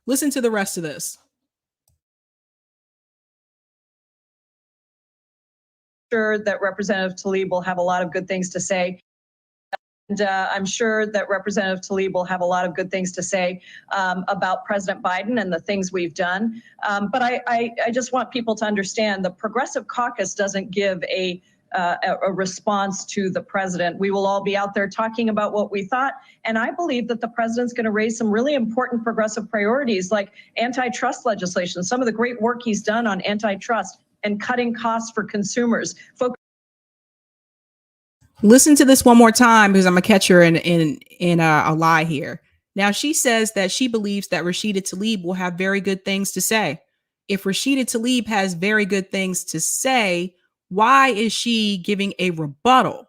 Listen to the rest of this. Sure that Representative Tlaib will have a lot of good things to say. And I'm sure that Representative Tlaib will have a lot of good things to say about President Biden and the things we've done. But I just want people to understand the Progressive Caucus doesn't give a response to the president. We will all be out there talking about what we thought. And I believe that the president's going to raise some really important progressive priorities like antitrust legislation, some of the great work he's done on antitrust and cutting costs for consumers. Listen to this one more time because I'm gonna catch her in a lie here. Now she says that she believes that Rashida Tlaib will have very good things to say. If Rashida Tlaib has very good things to say, why is she giving a rebuttal?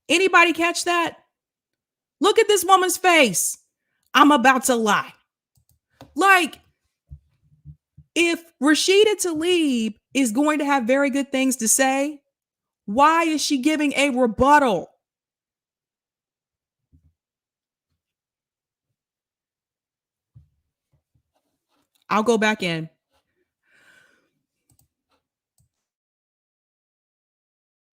Anybody catch that? Look at this woman's face. I'm about to lie. Like, if Rashida Tlaib is going to have very good things to say, why is she giving a rebuttal? I'll go back in.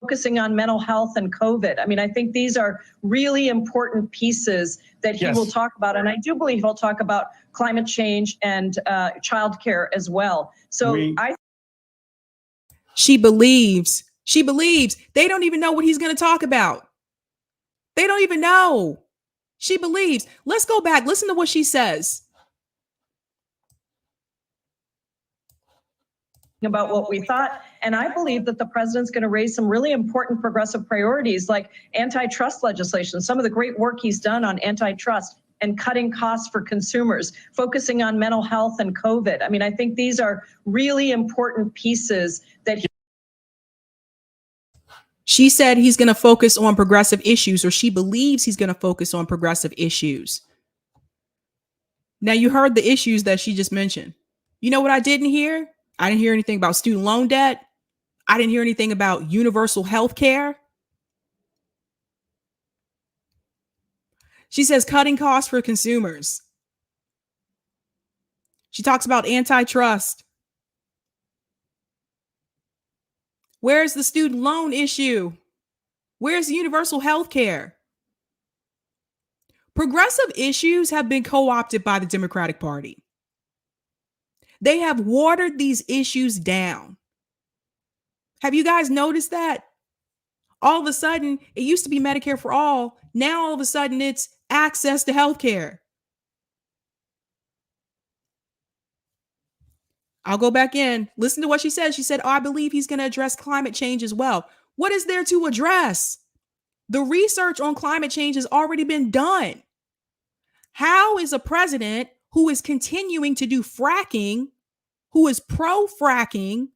Focusing on mental health and COVID. I mean, I think these are really important pieces that he will talk about. And I do believe he'll talk about climate change and childcare as well. So she believes they don't even know what he's going to talk about. They don't even know. She believes. Let's go back. Listen to what she says. About what we thought. And I believe that the president's going to raise some really important progressive priorities like antitrust legislation, some of the great work he's done on antitrust and cutting costs for consumers, focusing on mental health and COVID. I mean, I think these are really important pieces that she said he's going to focus on progressive issues, or she believes he's going to focus on progressive issues. Now, you heard the issues that she just mentioned. You know what I didn't hear? I didn't hear anything about student loan debt. I didn't hear anything about universal health care. She says cutting costs for consumers. She talks about antitrust. Where's the student loan issue? Where's the universal health care? Progressive issues have been co-opted by the Democratic Party. They have watered these issues down. Have you guys noticed that? All of a sudden, it used to be Medicare for all. Now, all of a sudden, it's access to health care. I'll go back in. Listen to what she said. She said, oh, I believe he's going to address climate change as well. What is there to address? The research on climate change has already been done. How is a president who is continuing to do fracking, who is pro-fracking,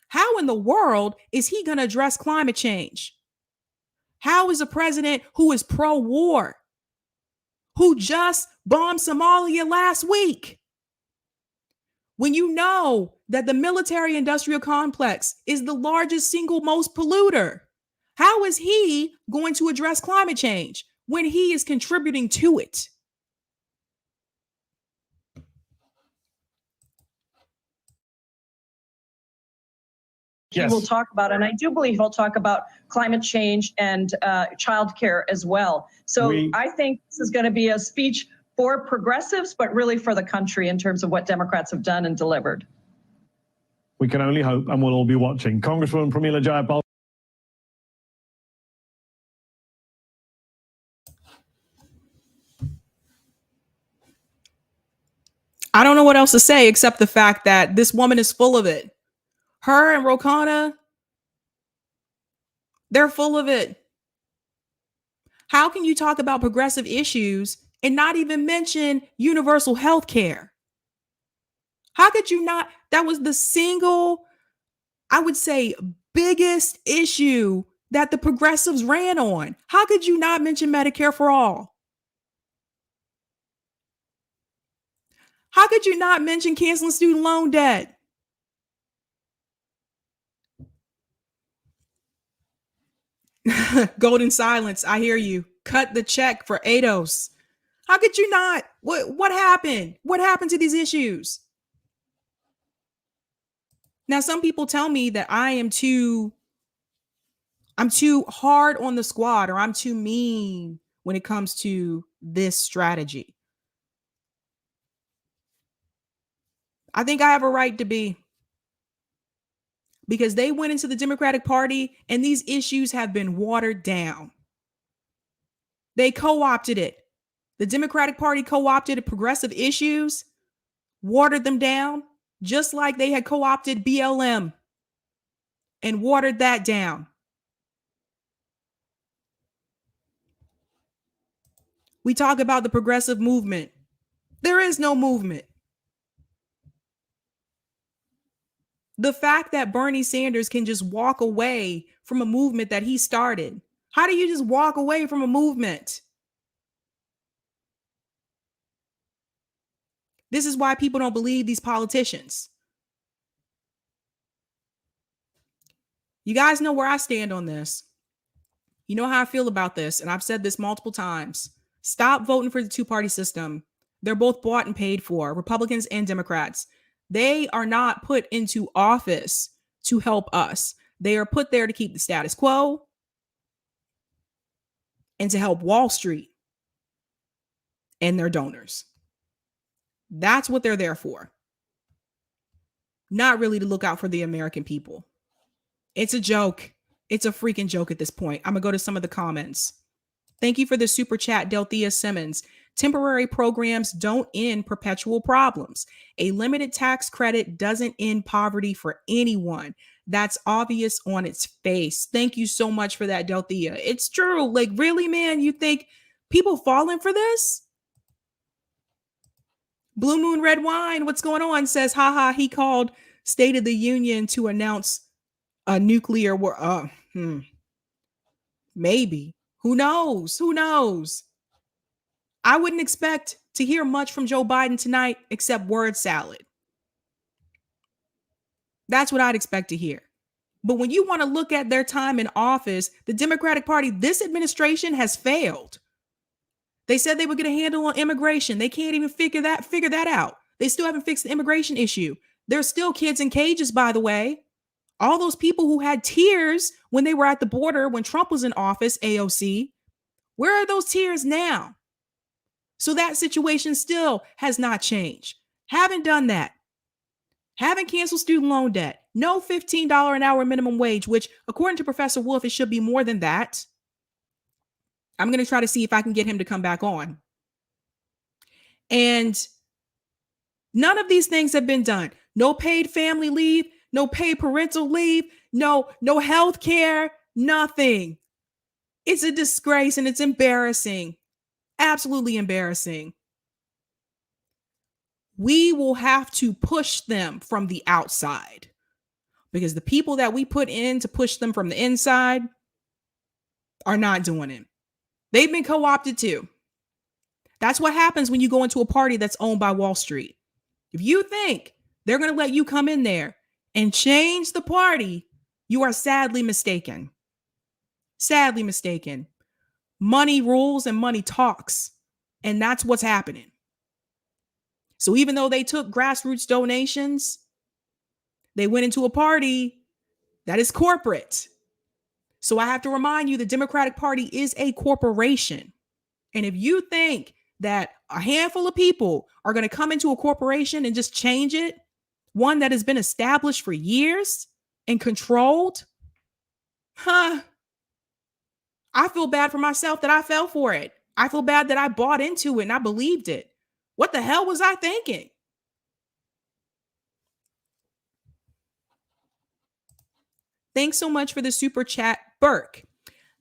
how in the world is he going to address climate change? How is a president who is pro-war, who just bombed Somalia last week, when you know that the military-industrial complex is the largest single most polluter? How is he going to address climate change when he is contributing to it? Yes. He will talk about, and I do believe he'll talk about climate change and childcare as well. So I think this is going to be a speech for progressives, but really for the country in terms of what Democrats have done and delivered. We can only hope, and we'll all be watching. Congresswoman Pramila Jayapal. I don't know what else to say except the fact that this woman is full of it. Her and Rokana, they're full of it. How can you talk about progressive issues and not even mention universal health care? How could you not? That was the single, I would say, biggest issue that the progressives ran on. How could you not mention Medicare for all? How could you not mention canceling student loan debt? Golden silence. I hear you. Cut the check for ADOS. How could you not? What happened? What happened to these issues? Now, some people tell me that I'm too hard on the squad, or I'm too mean when it comes to this strategy. I think I have a right to be, because they went into the Democratic Party and these issues have been watered down. They co-opted it. The Democratic Party co-opted progressive issues, watered them down, just like they had co-opted BLM and watered that down. We talk about the progressive movement. There is no movement. The fact that Bernie Sanders can just walk away from a movement that he started. How do you just walk away from a movement? This is why people don't believe these politicians. You guys know where I stand on this. You know how I feel about this, and I've said this multiple times. Stop voting for the two-party system. They're both bought and paid for, Republicans and Democrats. They are not put into office to help us. They are put there to keep the status quo and to help Wall Street and their donors. That's what they're there for. Not really to look out for the American people. It's a joke. It's a freaking joke at this point. I'm going to go to some of the comments. Thank you for the super chat, Delthea Simmons. Temporary programs don't end perpetual problems. A limited tax credit doesn't end poverty for anyone. That's obvious on its face. Thank you so much for that, Delthea. It's true. Like, really, man, you think people falling for this? Blue Moon Red Wine, what's going on? Says, haha, he called State of the Union to announce a nuclear war. Maybe. Who knows? Who knows? I wouldn't expect to hear much from Joe Biden tonight except word salad. That's what I'd expect to hear. But when you want to look at their time in office, the Democratic Party, this administration has failed. They said they would get a handle on immigration. They can't even figure that out. They still haven't fixed the immigration issue. There's still kids in cages, by the way. All those people who had tears when they were at the border when Trump was in office, AOC, where are those tears now? So that situation still has not changed. Haven't done that. Haven't canceled student loan debt. No $15 an hour minimum wage, which according to Professor Wolf, it should be more than that. I'm going to try to see if I can get him to come back on. And none of these things have been done. No paid family leave, no paid parental leave, no health care, nothing. It's a disgrace and it's embarrassing. Absolutely embarrassing. We will have to push them from the outside because the people that we put in to push them from the inside are not doing it. They've been co-opted too. That's what happens when you go into a party that's owned by Wall Street. If you think they're going to let you come in there and change the party, you are sadly mistaken. Sadly mistaken. Money rules and money talks. And that's what's happening. So even though they took grassroots donations, they went into a party that is corporate. So I have to remind you, the Democratic Party is a corporation. And if you think that a handful of people are going to come into a corporation and just change it, one that has been established for years and controlled, I feel bad for myself that I fell for it. I feel bad that I bought into it and I believed it. What the hell was I thinking? Thanks so much for the super chat, Burke.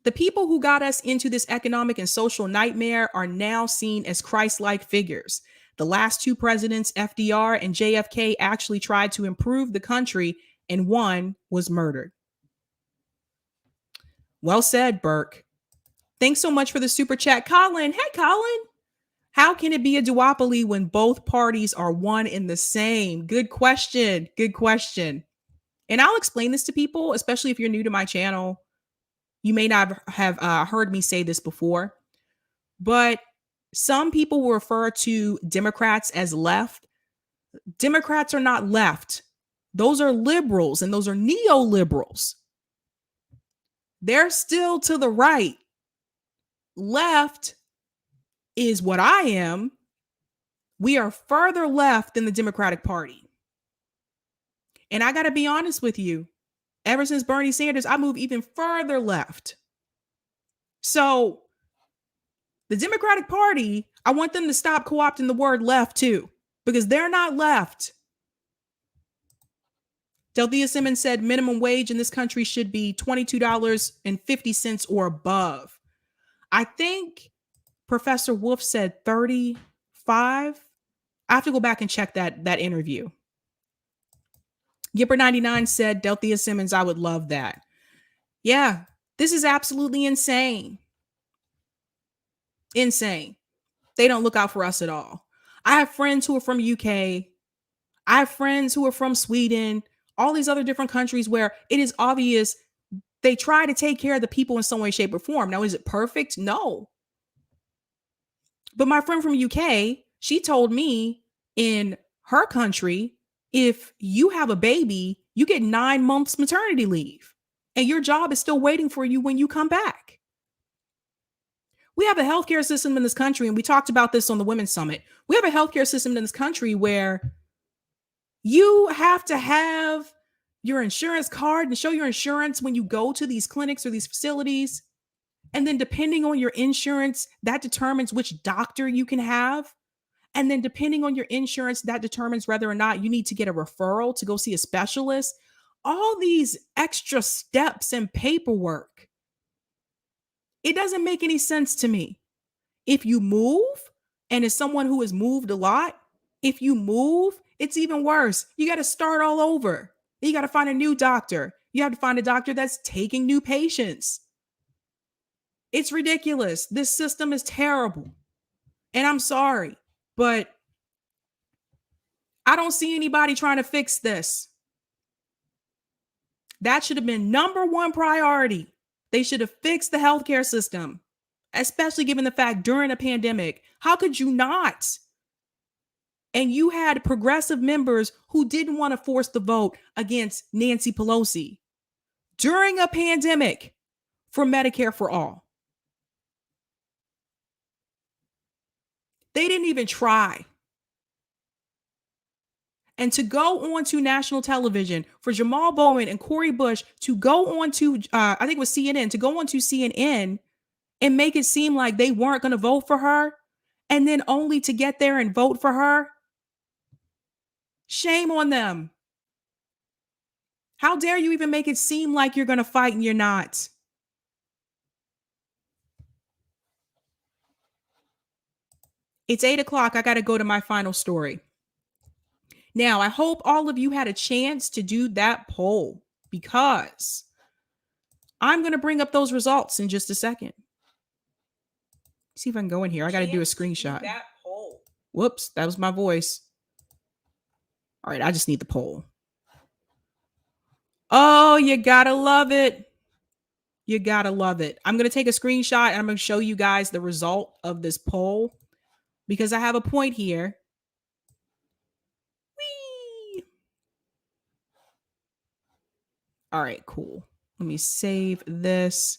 The people who got us into this economic and social nightmare are now seen as Christ-like figures. The last two presidents, FDR and JFK, actually tried to improve the country, and one was murdered. Well said, Burke. Thanks so much for the super chat, Colin. Hey, Colin. How can it be a duopoly when both parties are one and the same? Good question. Good question. And I'll explain this to people, especially if you're new to my channel. You may not have heard me say this before, but some people will refer to Democrats as left. Democrats are not left. Those are liberals and those are neoliberals. They're still to the right. Left is what I am. We are further left than the Democratic Party. And I got to be honest with you. Ever since Bernie Sanders, I moved even further left. So the Democratic Party, I want them to stop co-opting the word left too, because they're not left. Delthea Simmons said minimum wage in this country should be $22.50 or above. I think Professor Wolf said 35. I have to go back and check that interview. Gipper99 said, Delthea Simmons, I would love that. Yeah, this is absolutely insane. Insane. They don't look out for us at all. I have friends who are from UK. I have friends who are from Sweden, all these other different countries where it is obvious they try to take care of the people in some way, shape, or form. Now, is it perfect? No. But my friend from UK, she told me in her country, if you have a baby, you get 9 months maternity leave and your job is still waiting for you when you come back. We have a healthcare system in this country, and we talked about this on the Women's Summit. We have a healthcare system in this country where you have to have your insurance card and show your insurance when you go to these clinics or these facilities. And then depending on your insurance, that determines which doctor you can have. And then depending on your insurance, that determines whether or not you need to get a referral to go see a specialist. All these extra steps and paperwork. It doesn't make any sense to me. If you move, and as someone who has moved a lot, if you move, it's even worse. You got to start all over. You got to find a new doctor. You have to find a doctor that's taking new patients. It's ridiculous. This system is terrible. And I'm sorry. But I don't see anybody trying to fix this. That should have been number one priority. They should have fixed the healthcare system, especially given the fact during a pandemic. How could you not? And you had progressive members who didn't want to force the vote against Nancy Pelosi during a pandemic for Medicare for all. They didn't even try. and to go on to national television, for Jamal Bowman and Cori Bush to go on to, I think it was CNN, to go on to CNN and make it seem like they weren't going to vote for her, and then only to get there and vote for her. Shame on them. How dare you even make it seem like you're going to fight and you're not? It's 8 o'clock. I got to go to my final story. Now, I hope all of you had a chance to do that poll, because I'm going to bring up those results in just a second. See if I can go in here. I got to do a screenshot. That poll. Whoops, that was my voice. All right, I just need the poll. Oh, you got to love it. You got to love it. I'm going to take a screenshot and I'm going to show you guys the result of this poll, because I have a point here. Whee! All right, cool. Let me save this.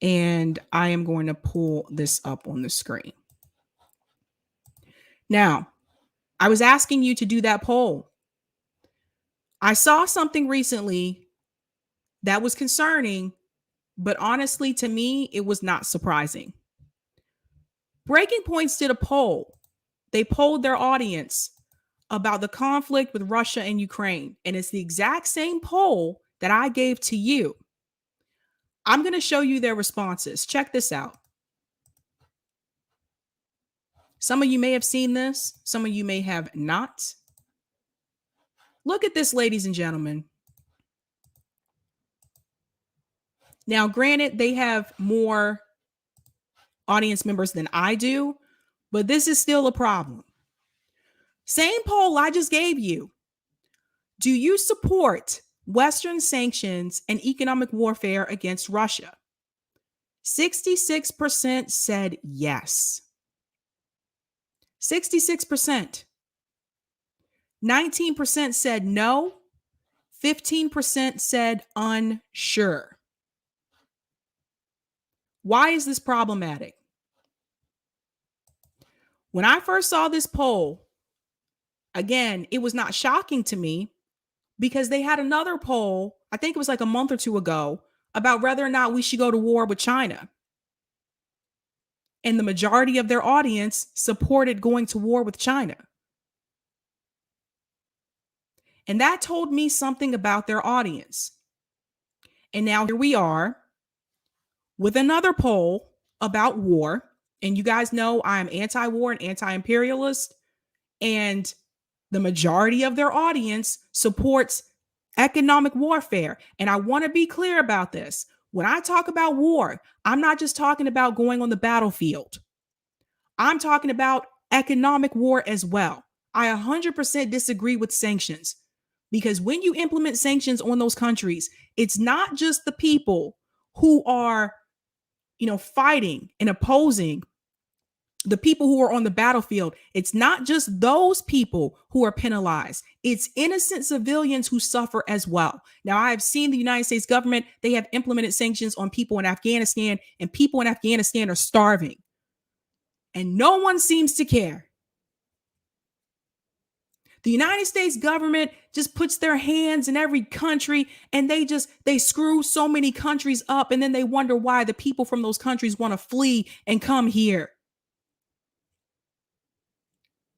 And I am going to pull this up on the screen. Now, I was asking you to do that poll. I saw something recently that was concerning, but honestly, to me, it was not surprising. Breaking Points did a poll. They polled their audience about the conflict with Russia and Ukraine, and it's the exact same poll that I gave to you. I'm going to show you their responses. Check this out. Some of you may have seen this. Some of you may have not. Look at this, ladies and gentlemen. Now, granted, they have more audience members than I do, but this is still a problem. Same poll I just gave you. Do you support Western sanctions and economic warfare against Russia? 66% said yes. 66%. 19% said no. 15% said unsure. Why is this problematic? When I first saw this poll, again, it was not shocking to me, because they had another poll, I think it was like a month or two ago, about whether or not we should go to war with China. And the majority of their audience supported going to war with China. And that told me something about their audience. And now here we are with another poll about war. And you guys know I'm anti-war and anti-imperialist. And the majority of their audience supports economic warfare. And I want to be clear about this. When I talk about war, I'm not just talking about going on the battlefield. I'm talking about economic war as well. I 100% disagree with sanctions, because when you implement sanctions on those countries, it's not just the people who are, fighting and opposing the people who are on the battlefield. It's not just those people who are penalized. It's innocent civilians who suffer as well. Now, I have seen the United States government, they have implemented sanctions on people in Afghanistan, and people in Afghanistan are starving. And no one seems to care. The United States government just puts their hands in every country, and they screw so many countries up, and then they wonder why the people from those countries want to flee and come here.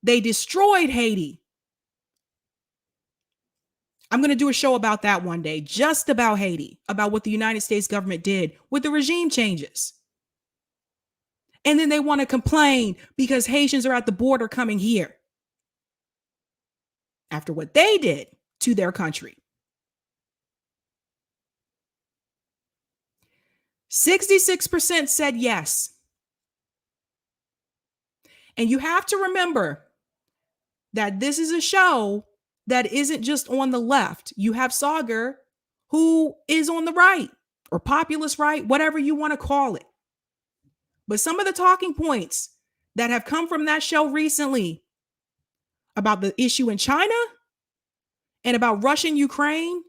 They destroyed Haiti. I'm going to do a show about that one day, just about Haiti, about what the United States government did with the regime changes. And then they want to complain because Haitians are at the border coming here after what they did to their country. 66% said yes. And you have to remember that this is a show that isn't just on the left. You have Sagar, who is on the right, or populist right, whatever you want to call it. But some of the talking points that have come from that show recently about the issue in China and about Russia and Ukraine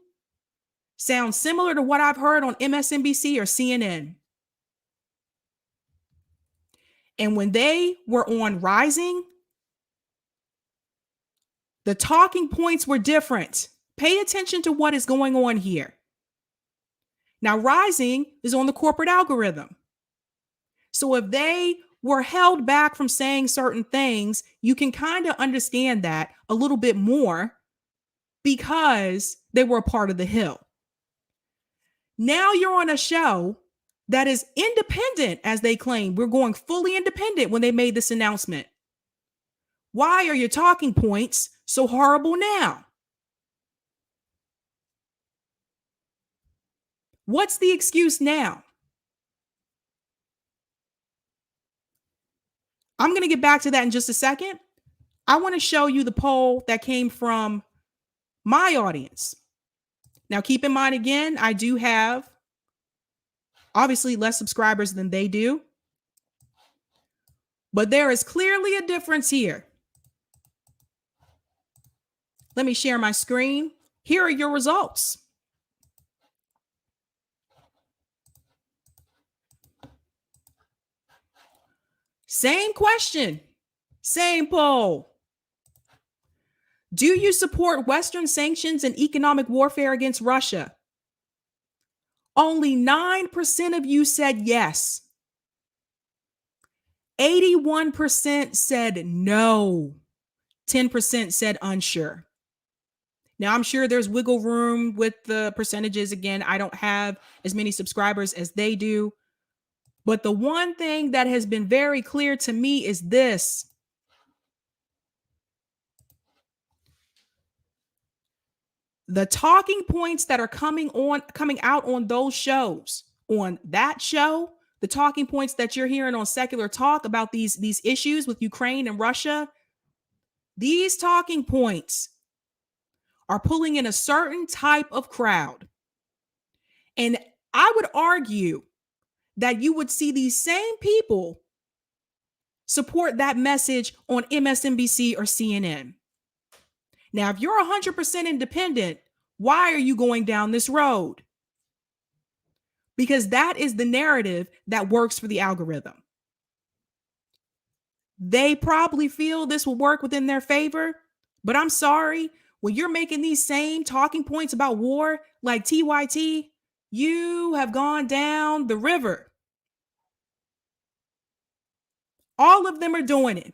sound similar to what I've heard on MSNBC or CNN. And when they were on Rising, The talking points were different. Pay attention to what is going on here. Now, Rising is on the corporate algorithm. So if they were held back from saying certain things, you can kind of understand that a little bit more because they were a part of the Hill. Now you're on a show that is independent, as they claim. We're going fully independent when they made this announcement. Why are your talking points so horrible now? What's the excuse now? I'm going to get back to that in just a second. I want to show you the poll that came from my audience. Now, keep in mind, again, I do have obviously less subscribers than they do, but there is clearly a difference here. Let me share my screen. Here are your results. Same question, same poll. Do you support Western sanctions and economic warfare against Russia? Only 9% of you said yes. 81% said no. 10% said unsure. Now, I'm sure there's wiggle room with the percentages. Again, I don't have as many subscribers as they do. But the one thing that has been very clear to me is this. The talking points that are coming out on those shows, on that show, the talking points that you're hearing on Secular Talk about these issues with Ukraine and Russia, these talking points are pulling in a certain type of crowd. And I would argue that you would see these same people support that message on MSNBC or CNN. Now, if you're 100% independent, why are you going down this road? Because that is the narrative that works for the algorithm. They probably feel this will work within their favor, but I'm sorry, when you're making these same talking points about war like TYT, you have gone down the river. All of them are doing it.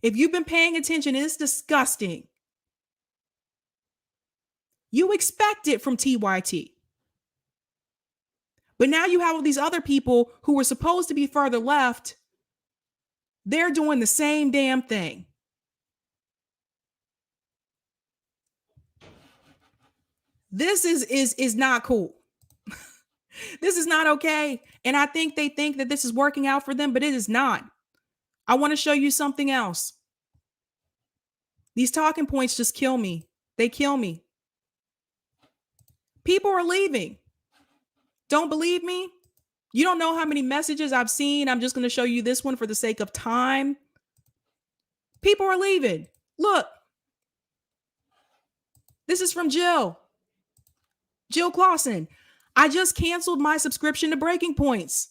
If you've been paying attention, it's disgusting. You expect it from TYT. But now you have all these other people who were supposed to be further left. They're doing the same damn thing. This is not cool. This is not okay. And I think they think that this is working out for them, but it is not. I want to show you something else. These talking points just kill me. They kill me. People are leaving. Don't believe me? You don't know how many messages I've seen. I'm just going to show you this one for the sake of time. People are leaving. Look. This is from Jill. Jill Clausen. I just canceled my subscription to Breaking Points.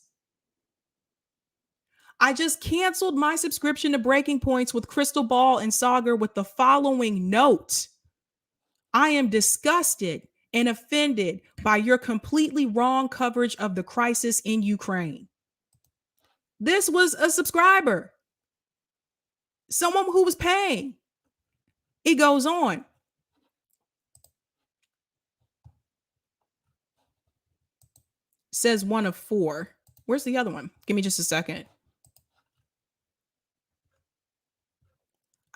I just canceled my subscription to Breaking Points with Crystal Ball and Sagar with the following note. I am disgusted and offended by your completely wrong coverage of the crisis in Ukraine. This was a subscriber, someone who was paying. It goes on. Says one of 4. Where's the other one? Give me just a second.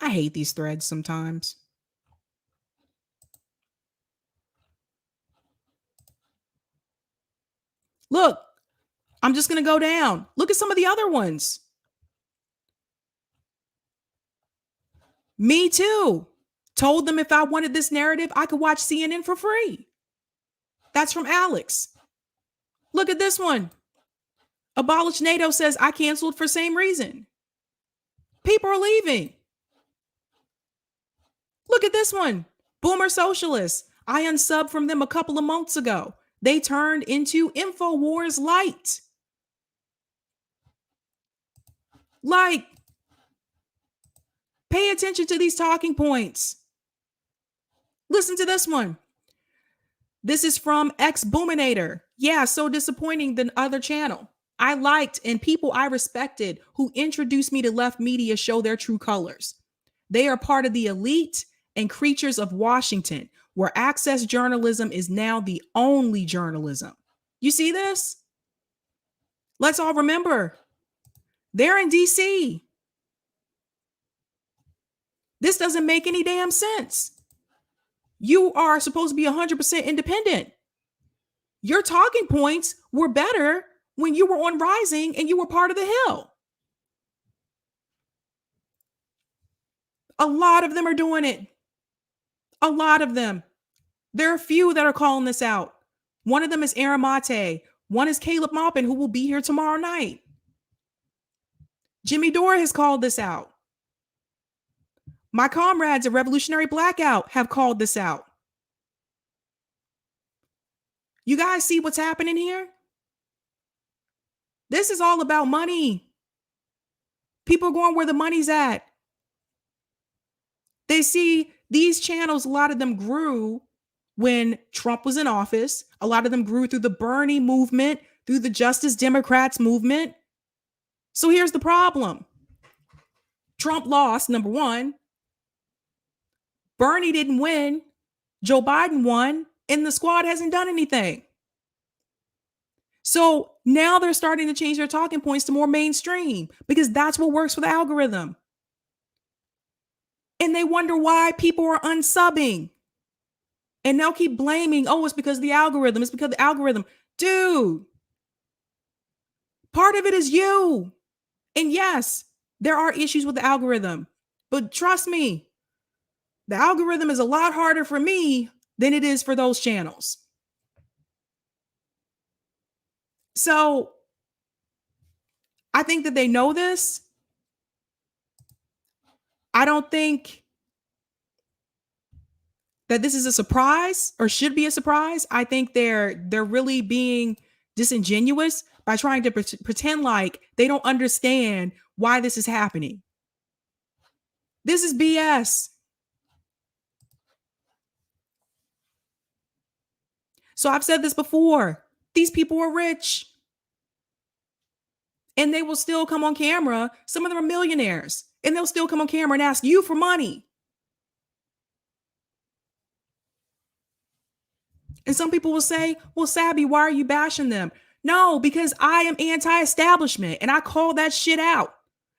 I hate these threads sometimes. Look, I'm just going to go down. Look at some of the other ones. Me too. Told them if I wanted this narrative, I could watch CNN for free. That's from Alex. Look at this one. Abolish NATO says I canceled for same reason. People are leaving. Look at this one. Boomer Socialists. I unsubbed from them a couple of months ago. They turned into InfoWars Light. Like, pay attention to these talking points. Listen to this one. This is from X Boominator. Yeah, so disappointing than other channel. I liked and people I respected who introduced me to left media show their true colors. They are part of the elite and creatures of Washington, where access journalism is now the only journalism. You see this? Let's all remember, they're in DC. This doesn't make any damn sense. You are supposed to be 100% independent. Your talking points were better when you were on Rising and you were part of the Hill. A lot of them are doing it. A lot of them. There are a few that are calling this out. One of them is Aaron Mate. One is Caleb Maupin, who will be here tomorrow night. Jimmy Dore has called this out. My comrades at Revolutionary Blackout have called this out. You guys see what's happening here? This is all about money. People are going where the money's at. They see these channels, a lot of them grew when Trump was in office. A lot of them grew through the Bernie movement, through the Justice Democrats movement. So here's the problem. Trump lost, number one. Bernie didn't win. Joe Biden won, and the squad hasn't done anything. So now they're starting to change their talking points to more mainstream because that's what works for the algorithm. And they wonder why people are unsubbing. And they'll keep blaming, oh, it's because of the algorithm. It's because of the algorithm. Dude, part of it is you. And yes, there are issues with the algorithm. But trust me, the algorithm is a lot harder for me than it is for those channels. So I think that they know this. I don't think that this is a surprise or should be a surprise. I think they're really being disingenuous by trying to pretend like they don't understand why this is happening. This is BS. So I've said this before. These people are rich. And they will still come on camera. Some of them are millionaires. And they'll still come on camera and ask you for money. And some people will say, well, Sabby, why are you bashing them? No, because I am anti-establishment and I call that shit out.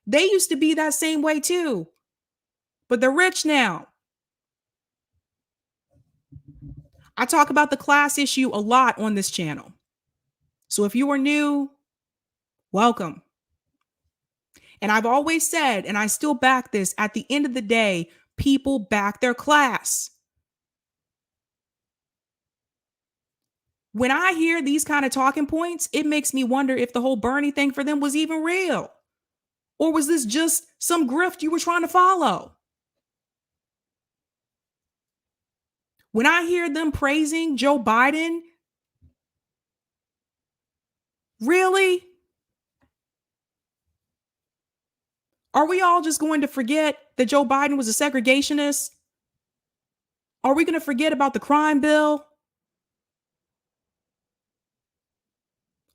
They used to be that same way too. But they're rich now. I talk about the class issue a lot on this channel. So if you are new, welcome. And I've always said, and I still back this, at the end of the day, people back their class. When I hear these kind of talking points, it makes me wonder if the whole Bernie thing for them was even real. Or was this just some grift you were trying to follow? When I hear them praising Joe Biden, really? Are we all just going to forget that Joe Biden was a segregationist? Are we going to forget about the crime bill?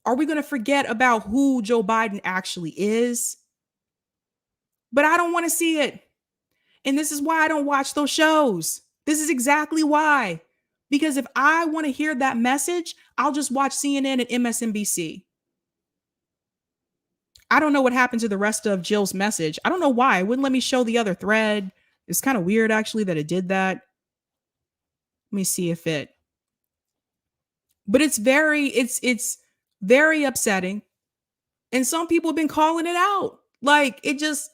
Are we going to forget about who Joe Biden actually is? But I don't want to see it. And this is why I don't watch those shows. This is exactly why. Because if I want to hear that message, I'll just watch CNN and MSNBC. I don't know what happened to the rest of Jill's message. I don't know why. It wouldn't let me show the other thread. It's kind of weird, actually, that it did that. Let me see if it. But it's very upsetting. And some people have been calling it out. Like, it just,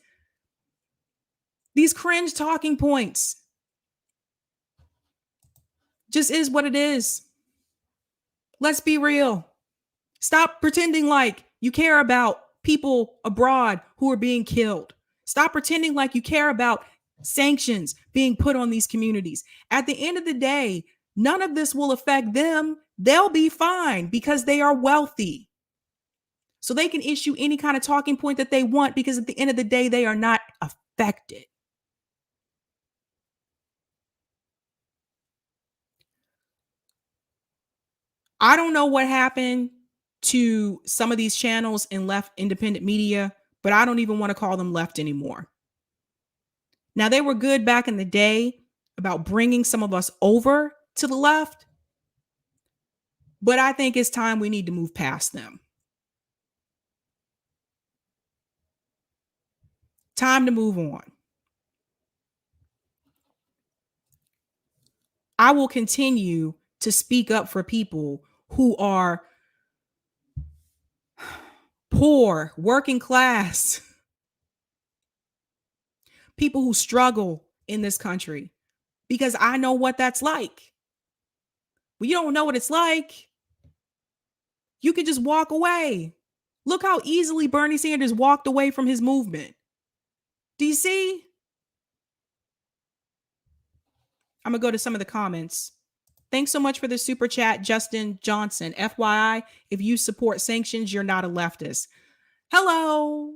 these cringe talking points just is what it is. Let's be real. Stop pretending like you care about people abroad who are being killed. Stop pretending like you care about sanctions being put on these communities. At the end of the day, none of this will affect them. They'll be fine because they are wealthy. So they can issue any kind of talking point that they want because at the end of the day, they are not affected. I don't know what happened to some of these channels in left independent media, but I don't even want to call them left anymore. Now, they were good back in the day about bringing some of us over to the left, but I think it's time we need to move past them. Time to move on. I will continue to speak up for people who are poor, working class, people who struggle in this country, because I know what that's like. When you don't know what it's like, you can just walk away. Look how easily Bernie Sanders walked away from his movement. Do you see? I'm going to go to some of the comments. Thanks so much for the super chat, Justin Johnson. FYI, if you support sanctions, you're not a leftist. Hello.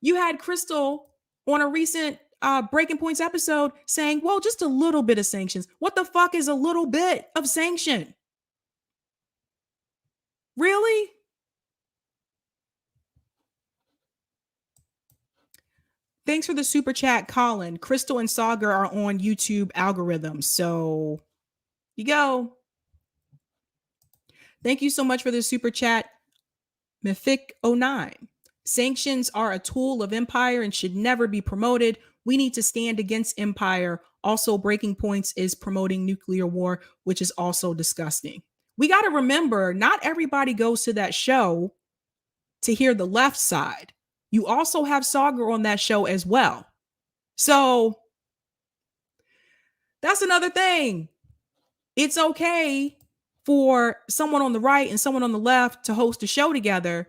You had Crystal on a recent Breaking Points episode saying, well, just a little bit of sanctions. What the fuck is a little bit of sanction? Really? Thanks for the super chat, Colin. Crystal and Sagar are on YouTube algorithms. So you go. Thank you so much for the super chat, Mythic09. Sanctions are a tool of empire and should never be promoted. We need to stand against empire. Also, Breaking Points is promoting nuclear war, which is also disgusting. We got to remember, not everybody goes to that show to hear the left side. You also have Sagar on that show as well. So that's another thing. It's okay for someone on the right and someone on the left to host a show together.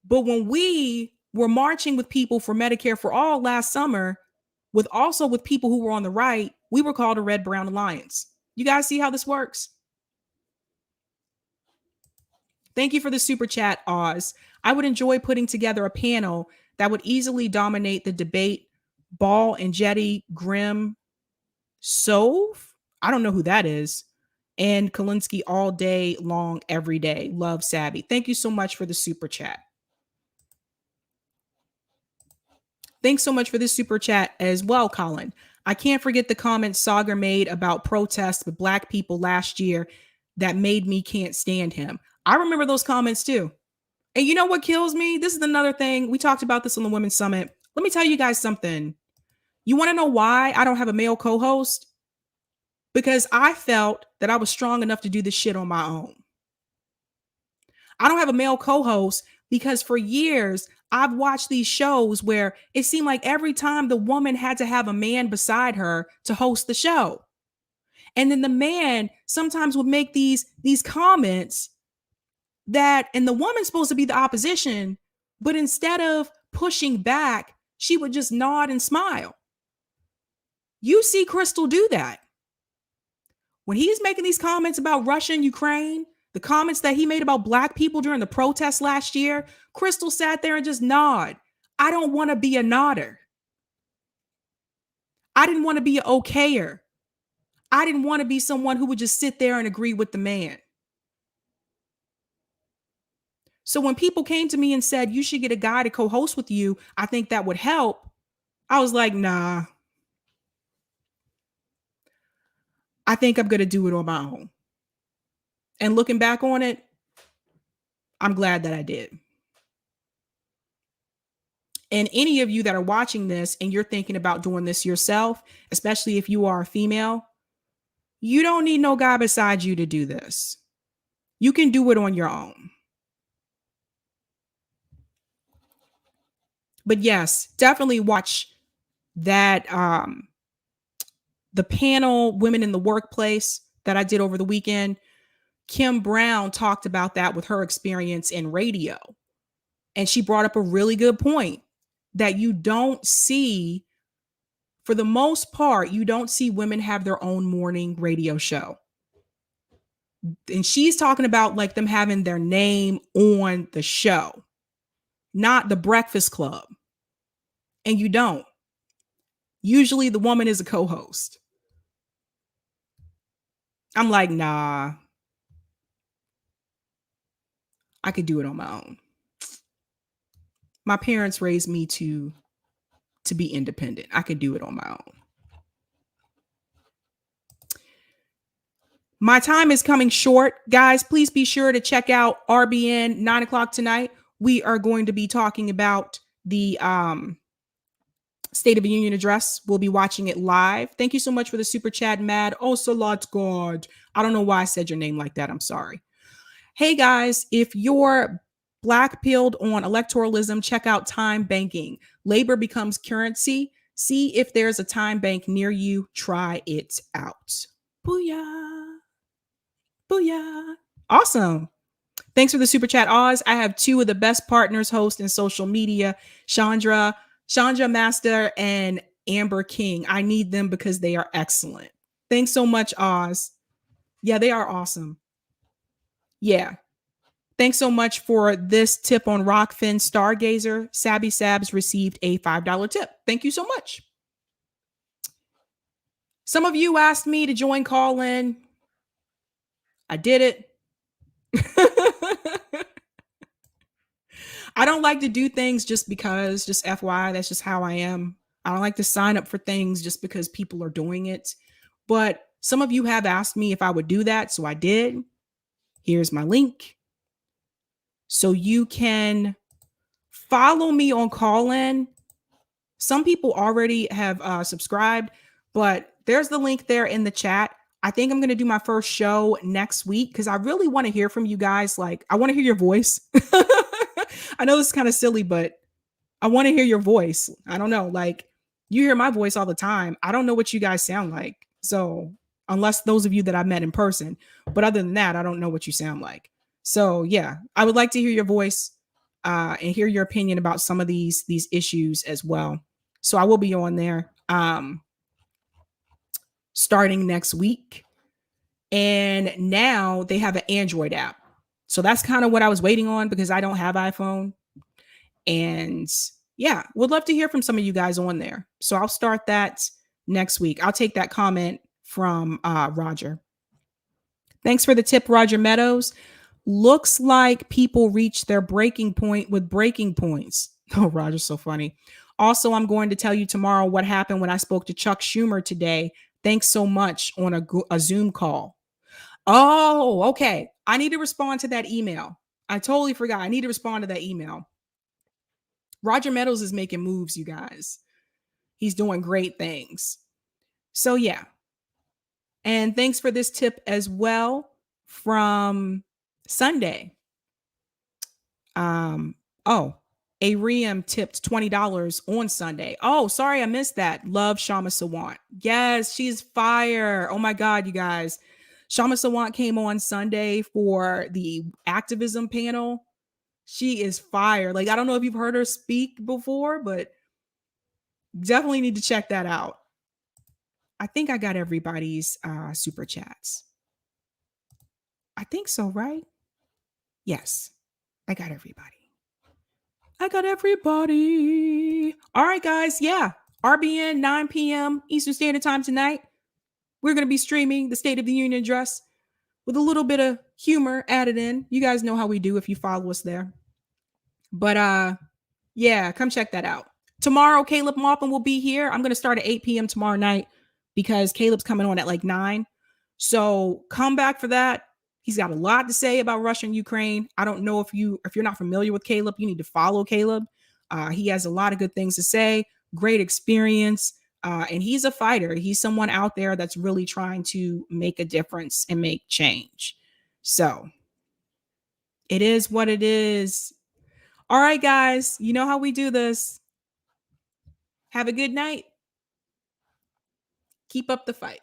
But when we were marching with people for Medicare for All last summer, with people who were on the right, we were called a Red Brown Alliance. You guys see how this works? Thank you for the super chat, Oz. I would enjoy putting together a panel that would easily dominate the debate. Ball and Jetty, Grim, Sove, I don't know who that is, and Kalinsky all day long, every day. Love, Sabby. Thank you so much for the super chat. Thanks so much for this super chat as well, Colin. I can't forget the comments Sagar made about protests with Black people last year that made me can't stand him. I remember those comments too. And you know what kills me? This is another thing. We talked about this on the Women's Summit. Let me tell you guys something. You want to know why I don't have a male co-host? Because I felt that I was strong enough to do this shit on my own. I don't have a male co-host because for years, I've watched these shows where it seemed like every time the woman had to have a man beside her to host the show. And then the man sometimes would make these comments that, and the woman's supposed to be the opposition, but instead of pushing back, she would just nod and smile. You see Crystal do that. When he's making these comments about Russia and Ukraine, the comments that he made about Black people during the protests last year, Crystal sat there and just nod. I don't want to be a nodder. I didn't want to be an okayer. I didn't want to be someone who would just sit there and agree with the man. So when people came to me and said, you should get a guy to co-host with you, I think that would help. I was like, nah. I think I'm going to do it on my own. And looking back on it, I'm glad that I did. And any of you that are watching this and you're thinking about doing this yourself, especially if you are a female, you don't need no guy beside you to do this. You can do it on your own. But yes, definitely watch that the panel Women in the Workplace that I did over the weekend. Kim Brown talked about that with her experience in radio. And she brought up a really good point that you don't see, for the most part, you don't see women have their own morning radio show. And she's talking about like them having their name on the show, not the Breakfast Club. And you don't. Usually the woman is a co-host. I'm like, nah, I could do it on my own. My parents raised me to be independent. I could do it on my own. My time is coming short. Guys, please be sure to check out RBN 9 o'clock tonight. We are going to be talking about the State of the Union address. We'll be watching it live. Thank you so much for the super chat, Mad. Oh, Salat God. I don't know why I said your name like that. I'm sorry. Hey, guys, if you're black-pilled on electoralism, check out time banking. Labor becomes currency. See if there's a time bank near you. Try it out. Booyah. Booyah. Awesome. Thanks for the super chat, Oz. I have two of the best partners hosts in social media, Chandra Master and Amber King. I need them because they are excellent. Thanks so much, Oz. Yeah, they are awesome. Yeah. Thanks so much for this tip on Rockfin Stargazer. Sabby Sabs received a $5 tip. Thank you so much. Some of you asked me to join call in. I did it. I don't like to do things just because, just FYI, that's just how I am. I don't like to sign up for things just because people are doing it. But some of you have asked me if I would do that, so I did. Here's my link. So you can follow me on Callin. Some people already have subscribed, but there's the link there in the chat. I think I'm going to do my first show next week because I really want to hear from you guys. Like, I want to hear your voice. I know this is kind of silly, but I want to hear your voice. I don't know. Like, you hear my voice all the time. I don't know what you guys sound like. So unless those of you that I met in person, but other than that, I don't know what you sound like. So yeah, I would like to hear your voice and hear your opinion about some of these issues as well. So I will be on there starting next week. And now they have an Android app. So that's kind of what I was waiting on because I don't have iPhone. And yeah, would love to hear from some of you guys on there. So I'll start that next week. I'll take that comment from Roger. Thanks for the tip, Roger Meadows. Looks like people reach their breaking point with breaking points. Oh, Roger's so funny. Also, I'm going to tell you tomorrow what happened when I spoke to Chuck Schumer today. Thanks so much on a Zoom call. Oh, okay. I need to respond to that email. I totally forgot. I need to respond to that email. Roger Meadows is making moves, you guys. He's doing great things. So yeah. And thanks for this tip as well from Sunday. Ariam tipped $20 on Sunday. Oh, sorry, I missed that. Love Shama Sawant. Yes, she's fire. Oh my God, you guys. Shama Sawant came on Sunday for the activism panel. She is fire. Like, I don't know if you've heard her speak before, but definitely need to check that out. I think I got everybody's super chats. I think so, right? Yes, I got everybody. I got everybody. All right, guys. Yeah. RBN 9 p.m. Eastern Standard Time tonight. We're going to be streaming the State of the Union address with a little bit of humor added in. You guys know how we do if you follow us there. But yeah, come check that out. Tomorrow, Caleb Maupin will be here. I'm going to start at 8 p.m. tomorrow night because Caleb's coming on at like 9. So come back for that. He's got a lot to say about Russia and Ukraine. I don't know if you're not familiar with Caleb, you need to follow Caleb. He has a lot of good things to say, great experience, and he's a fighter. He's someone out there that's really trying to make a difference and make change. So it is what it is. All right, guys, you know how we do this. Have a good night. Keep up the fight.